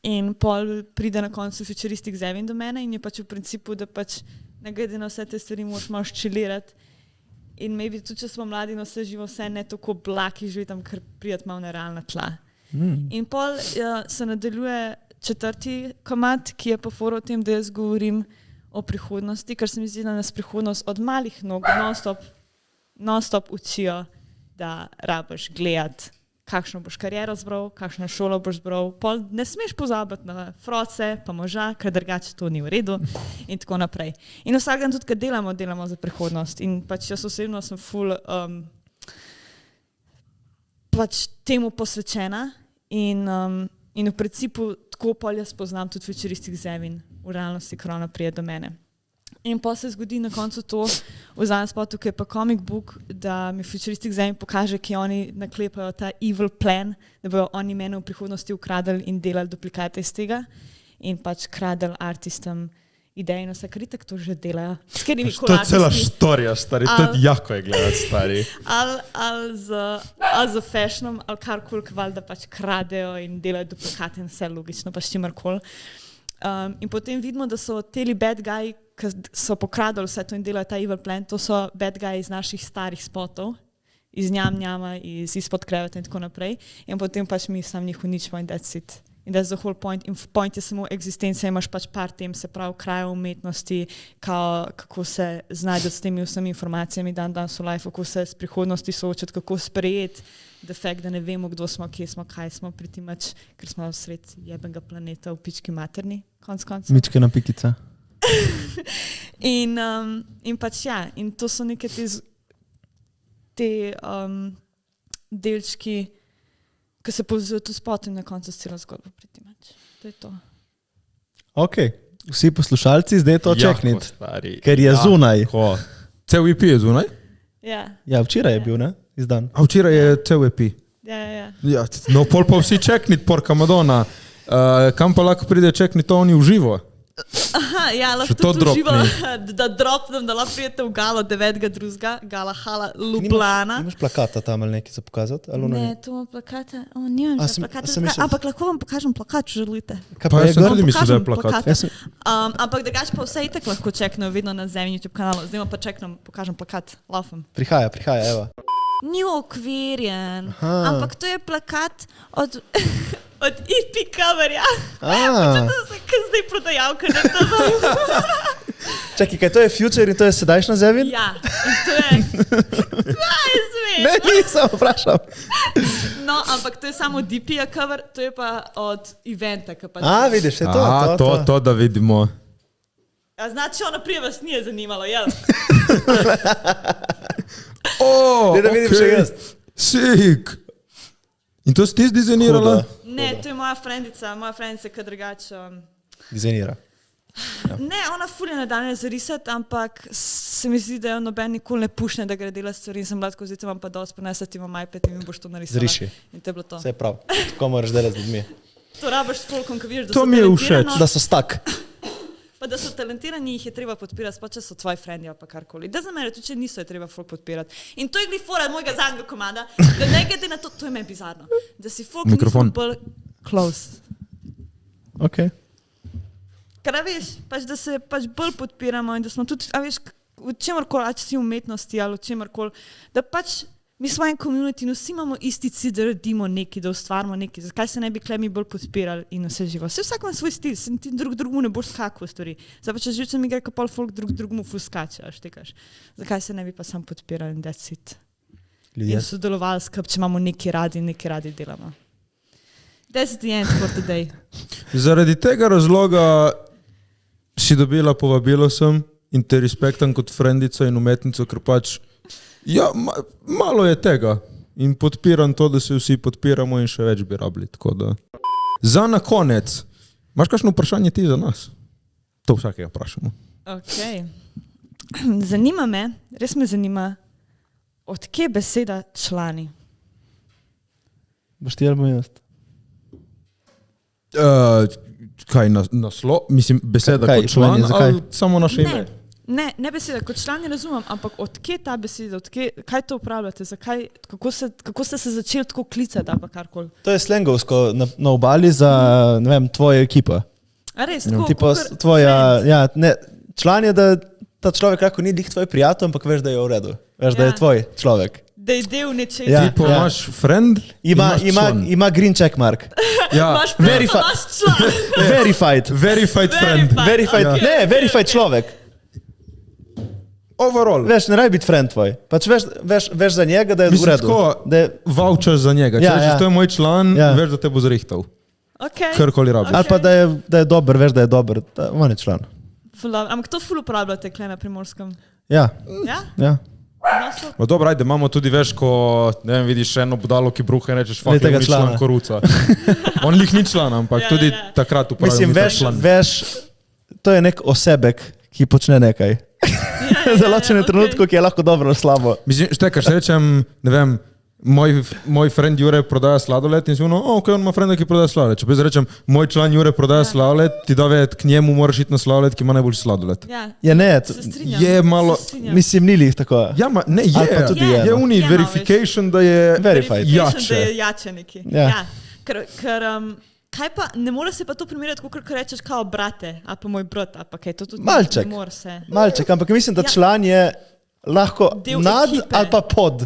In pol pride na koncu futuristic zevin do mene in je pač v principu, da pač ne glede na vse te stvari moraš malo ščilirati. In maybe tudi, če smo mladi, no vse živo, vse ne tako blaki živi tam, ker prijat malo na realna tla. In pol se nadaljuje 4. komad, ki je pa fora o tem, da jaz govorim o prihodnosti, ker se mi zdi, da nas prihodnost od malih nog non-stop učijo, da rabiš gledati, kakšno boš kariero zbral, kakšno šolo boš zbral, pol ne smeš pozabiti na froce, pa moža, ker drugače to ni v redu in tako naprej. In vsak dan tudi, kad delamo za prihodnost in pač jaz osebno sem ful pač temu posvečena in In v principu tako pol jaz poznam tudi futuristik Zemlji, v realnosti korona prije do mene. In pa se zgodi na koncu to, v zadnjem spotu, ki je pa comic book, da mi futuristik Zemlji pokaže, ki oni naklepajo ta evil plan, da bojo oni mene v prihodnosti ukradali in delali duplikate iz tega in pač kradali artistom ideje in vse, kar itak to že delajo. To je cela štorija, stari, to je jako je gledati, stari. Ali z fashionom, ali karkoli, da pač kradejo in delajo duplikate in vse logično, pač čimarkoli. In potem vidimo, da so teli bad guy, ki so pokradali vse to in delajo ta evil plan, to so bad guy iz naših starih spotov, iz njama, izpod kreveta in tako naprej. In potem pač mi sam njih uničimo in that's it. In that's the whole point. In point je samo egzistencija, imaš pač par tem, se pravi krajev umetnosti, kako se znajdeti s temi vsemi informacijami dan v life, kako se s prihodnosti soočati, kako sprejeti the fact, da ne vemo, kdo smo, kje smo, kaj smo, pretty much, ker smo sred jebenega planeta v pički materni, konc koncev. Mičkina pikica. In pač ja, in to so neke te delčki, ki se povzio tu spot in na koncu celo zgodbo pretty much. To je to. Ok, vsi poslušalci zdaj to čekniti, ker je jako. zunaj. Cel EP je zunaj? Ja, Včeraj je bil, ne? Izdan. A včeraj je cel EP. ja. Ja, no, pol pa vsi čekniti, porka Madonna. Kam pa lahko pride čekniti oni v živo? Aha, ja, lahko tudi uživo, da dropnem, da lahko prijete v Galo 9.2. Gala Hala Ljubljana. Imaš plakata tam ali nekaj za pokazati? Ali ne, to ima plakata. Nimam že plakata. Ampak lahko vam pokažem plakat, če želite. Pa jaz sem tudi mislil, da je plakat. Ampak drugače pa vse itak lahko čeknejo vedno na Zemlji YouTube kanalu. Zdaj pa čeknem, pokažem plakat. Laufam. Prihaja, evo. Ni okvirjen, ampak to je plakat od EP coverja. To se kaj zdaj prodajalka ne to. Čakaj, kaj to je future in to je sedajšnja Zemlja? Ja, in to je... Kaj smeš? Ne, nisem vprašal. No, ampak to je samo DP-ja cover, to je pa od eventa. Vidiš, je to. To da vidimo. A znači ono prije vas nije zanimalo, jel? Da vidim še jaz. Sik. In to si ti dizajnirala? Ne, to je moja frendica, ki drugače... Dizajnira. Ne, ona fulje ne dane zarisati, ampak se mi zdi, da je noben nikoli ne pušne, da gre delati stvari in sem bila tako, zdaj te vam pa dosti prinesati, imam iPad in mi boš to narisala. Zriši. In to je bilo to. Vse prav. Tako moraš delati z ljudmi. To rabiš s folkom, ko vidiš, da to so mi je všeč. Da so stak. Pa da so talentirani, jih je treba podpirati, pa če so tvoji frendi ali pa karkoli. Da za mene, tudi če niso, je treba folk podpirati. In to je glifora mojega zadnjega komada, da ne glede na to, to je meni bizarno, da si folk mikrofon niso bolj close. Ok. Kaj veš, pač da se pač bolj podpiramo in da smo tudi, a veš, v čemarkoli, a če si v umetnosti ali v čemarkoli, da pač mi smo en community in vsi imamo isti cilj, da radimo nekaj, da ustvarimo nekaj. Zakaj se ne bi klemi bolj podpirali in vse živo? Vsak ima svoj stil, se ti drugemu ne boš skakal stvari. Zdaj pa če živčem igra, ko pol folk drugemu ful skače, až tekaš. Zakaj se ne bi pa sam podpirali in that's it. In sodelovali skup, če imamo nekaj radi delamo. That's the end for today. Zaradi tega razloga si dobila povabilo sem in te respektam kot frendico in umetnico, ker pač ja, malo je tega in podpiram to, da se vsi podpiramo in še več bi rabili, tako da. Za na konec, imaš kakšno vprašanje ti za nas? To vsakega vprašamo. Ok. Zanima me, res me zanima, od kje beseda člani? Boš ti ali bom jaz? Kaj, naslov? Mislim, beseda kot član ali samo naše ime? Ne beseda, kot člani razumem, ampak odkje ta beseda, kaj to upravljate, zakaj, kako ste se začeli tako klicati, pa karkoli? To je slengovsko na obali za, ne vem, tvojo ekipo. A res, tako, član je, da ta človek lahko ni tvoj prijatelj, ampak veš, da je v redu. Veš, da je tvoj človek. Da je del nečega. Ja, ti pa imaš friend? Ima green check mark. Ja. Imaš friend, pa imaš član. Verified friend. Verified človek. Overall. Veš, ne rabi biti friend tvoj. Pač veš za njega, da je v redu. Vouchers za njega. Če rečeš, to je moj član, veš, da te bo zrihtal. Karkoli rabiš. Ali pa da je dober, veš, da je dober. On je član. Ampak to ful uporabljate, kle na Primorskem? Ja. Ja? Ja. No dobro, ajde, imamo tudi veš, ko ne vem, vidiš eno budalo, ki bruha in rečeš, Ni fuck, tega ni člana. član koruca. On lih ni član, ampak tudi takrat uporablja. Mislim, veš, to je nek osebek, ki počne nekaj. Za ločene trenutku, ki je lahko dobro ali slabo. Mislim, štekaš, rečem, ne vem, moj friend Jure prodaja sladoled in si ono, ok, on ima frenda, ki prodaja sladoled. Če pa jaz rečem, moj član Jure prodaja sladoled, ti da ved, k njemu moraš iti na sladoled, ki ima najboljši sladoled. Ja, ne, Je malo, mislim, ni lih tako. ja, ne, Ali pa tudi je, je no. uni Je malo, verification, da je Verified. jače. Da je jače neki. Ja. Ja. Ker, kaj pa, ne more se pa to primerjati, kot rečeš, kao brate, ali pa moj brat, ali pa kaj, to tudi Malček. ne more se. Malček, ampak mislim, da Ja. član je lahko Del nad ekipe. ali pa pod.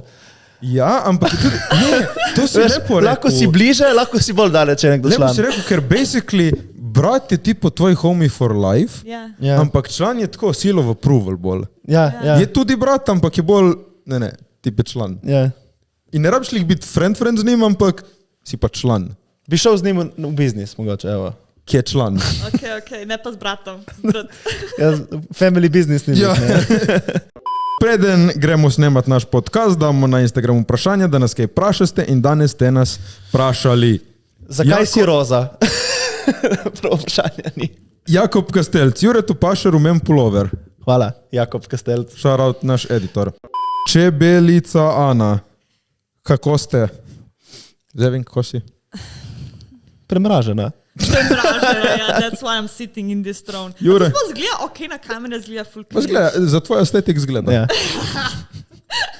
Ja, ampak je tudi, ne, to si Veš, lepo rekel. lahko si bliže, lahko si bolj daleč, če je nekdo Lepo član. si rekel, ker basically brat je tipo tvoj homie for life, Ja. Ja, ampak član je tako seal of approval bolj. ja. Je tudi brat, ampak je bolj, ne, tip je član. Ja. In ne rabiš lih biti friend z njim, ampak si pa član. Bi šel z njim v biznis, mogoče, evo. Ki je član. Ok, ne pa z bratom. Brat. Ja, family business ni Ja. bil, ne. Preden gremo snemati naš podcast, damo na Instagram vprašanje, da nas kaj vprašaste in danes ste nas vprašali. Zakaj si roza? Prav vprašanje ni. Jakob Kastelc, Jure tu paše rumen pulover. Hvala, Jakob Kastelc. Shoutout naš editor. Čebelica Ana, kako ste? Zdaj vem, kako si. Premražena. Ja, that's why I'm sitting in this throne. Jure. To zgleda, ok, na kamere zgleda full Pa zgleda, za tvoj estetik zgleda. Ja.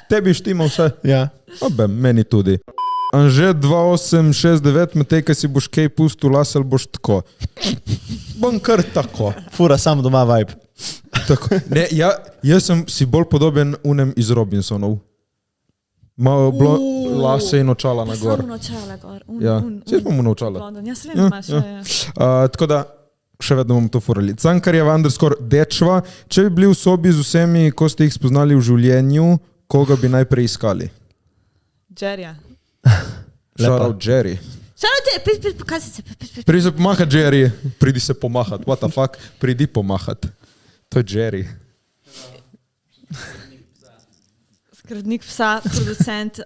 Tebi štima vse. Ja. Obe, meni tudi. Anže 2869, medtem, ko si boš kaj pustil, lasel boš tako. Bom kar tako. Fura sam doma vibe. Tako. Ne, jaz sem si bolj podoben unem iz Robinsonov. Malo lase in očala na gor. Samo očala gor. Ja, vse smo mu naučali. London. Ja, se vem, imaš. Ja. Tako da, še vedno bomo to furali. Cankarjeva _ dečva, če bi bili v sobi z vsemi, ko ste jih spoznali v življenju, koga bi najprej iskali? Jerryja. Shoutout Jerry. Pokaži se. Pridi se pomahat, Jerry. Pridi se pomahat. What the fuck? Pridi pomahat. To je Jerry. Skrbnik psa, producent.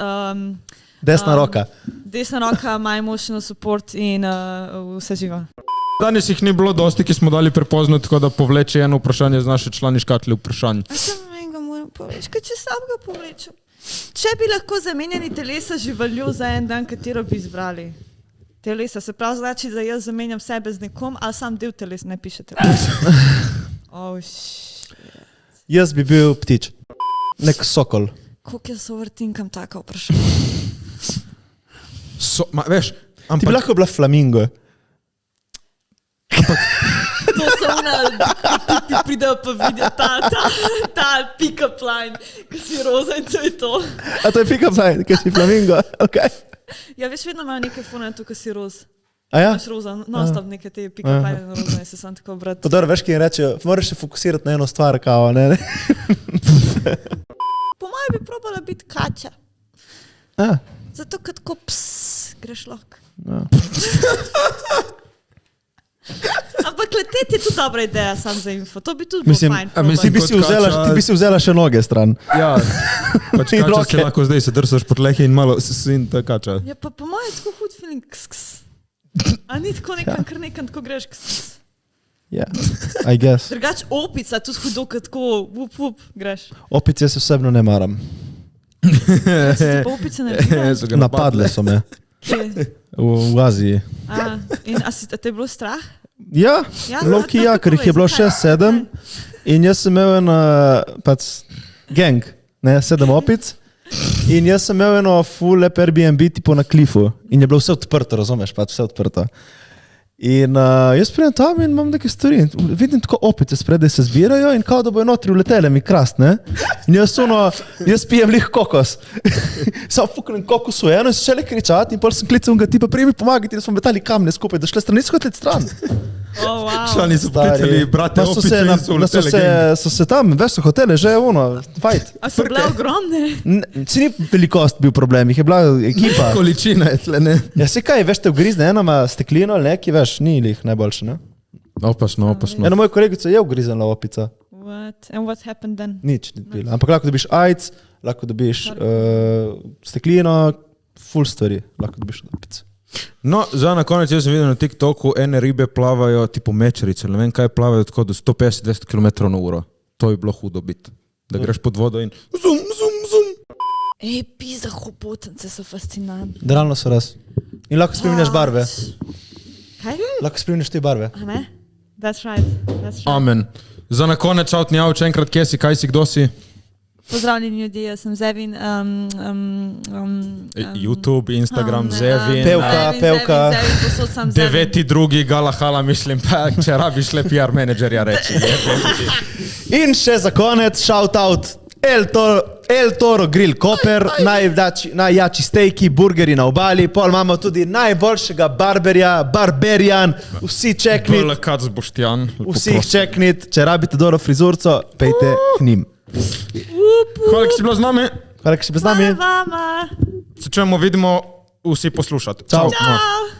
Desna roka. Desna roka, my emotional support in vse živo. Danes jih ni bilo dosti, ki smo dali prepozno, tako da povleče eno vprašanje z naše člani škatle vprašanj. A sem enega moram povleči, kaj če sam ga povlečem. Če bi lahko zamenjali telesa živaljo za en dan, katero bi izbrali? Telesa, se pravi znači, da jaz zamenjam sebe z nekom, ali sam del telesa, ne pišete. Oh, Jaz bi bil ptič. Nek sokol. koliko jaz overtinkam taka vprašanja. Veš, Ti bi ampak lahko bila flamingo. To so ona, ti pridejo pa vidijo ta pick-up line, ki si roza in to je to. A to je pick-up line, ker si flamingo. Okay. Ja, veš, vedno imajo neke fone tu, ki si roz. A ja? Imaš roza, non-stop neke te pick-up line in roza in se sam tako obrat. Pa dobro, veš, ki jim rečejo, moraš se fokusirati na eno stvar, kao, ne? Po mojem bi probala biti kača. A, Zato, kad ko ps, greš lahko. no. Ampak leteti je tudi dobra ideja, sam za info. To bi tudi Mislim, bilo fajn. a mislim, Ti bi si vzela še noge stran. ja, pač In kača roke. si lahko zdaj se drsaš po tlehi in malo in ta kača. Ja, pa po mojem je tako hud feeling. Ks, ks. A ni tako nekam, kar nekam tako greš. Ks, ks. Ja, I guess. Drugač opica, tudi hudo, kad tako vup, greš. Opice se osebno ne maram. Ja, so te pa opice naredile? So ga Napadle so me Kje? v Aziji. A te je bilo strah? Ja, Ja, Loki, ja, tako ker jih je bilo povej, zakaj? 6-7 in jaz sem imel en pač gang, ne, 7 opic. In jaz sem imel eno full lep Airbnb tipo na klifu in je bilo vse odprto, razumeš, pač vse odprto. In jaz pridem tam in imam neke stvari. Vidim tako opice spredaj se zbirajo in kao da bojo notri uletele mi krast, ne? In jaz pijem lih kokos. Sam fuknem kokos v eno in so šele kričati in pol sem klical ga tipa, prej mi pomagati, da smo metali kamne skupaj, da šle stran, niso hoteli stran. Oh, wow. Člani so poklicali brate Pa so opice se, in so uletele gang. so se tam, veš, so hotele, že fight. A so bile ogromne? Si ni velikost bil problem, jih je bila ekipa. Količina je tle, ne? Ja, se kaj, veš, te ugrizne, ena ima steklino ali neki, veš, ni jih najboljše, ne? Opasno. Ena moja kolegica je ugriznila opica. What? And what happened then? Nič ni bilo. Ampak lahko dobiš AIDS, lahko dobiš steklino, full stvari, lahko dobiš od pice. No, za na konec jaz sem videl na TikToku, ene ribe plavajo, tipo mečerice, ne vem kaj, plavajo tako do 150-200 km na uro. To je bilo hudo biti, da greš pod vodo in zum. Ej, pizda, hobotence so fascinantni. Realno so res. In lahko spreminjaš barve. Kaj? Lahko spreminjaš te barve. A ne? That's right. Amen. Za na konec, čau Tnjav, če enkrat kje si, kaj si, kdo si? Pozdravljeni ljudje, jaz sem Zevin. YouTube, Instagram, Zevin. Pevka. Zevin, posod sam Zevin. 9.2. Galahala, mislim pa, če rabiš le PR menedžerja reči. In še za konec, shout out El Toro Grill Koper, najjači stejki, burgeri na obali, pol imamo tudi najboljšega barberja, Barberian, vsi čeknit. Kac Boštjan. Vsi jih čeknit, če rabite dobro frizurco, pejte k njim. Hvala, ki si bila z nami. Hvala, ki si bila z nami. Hvala vama. Se čujemo, vidimo, vsi poslušati. Čau. Ciao.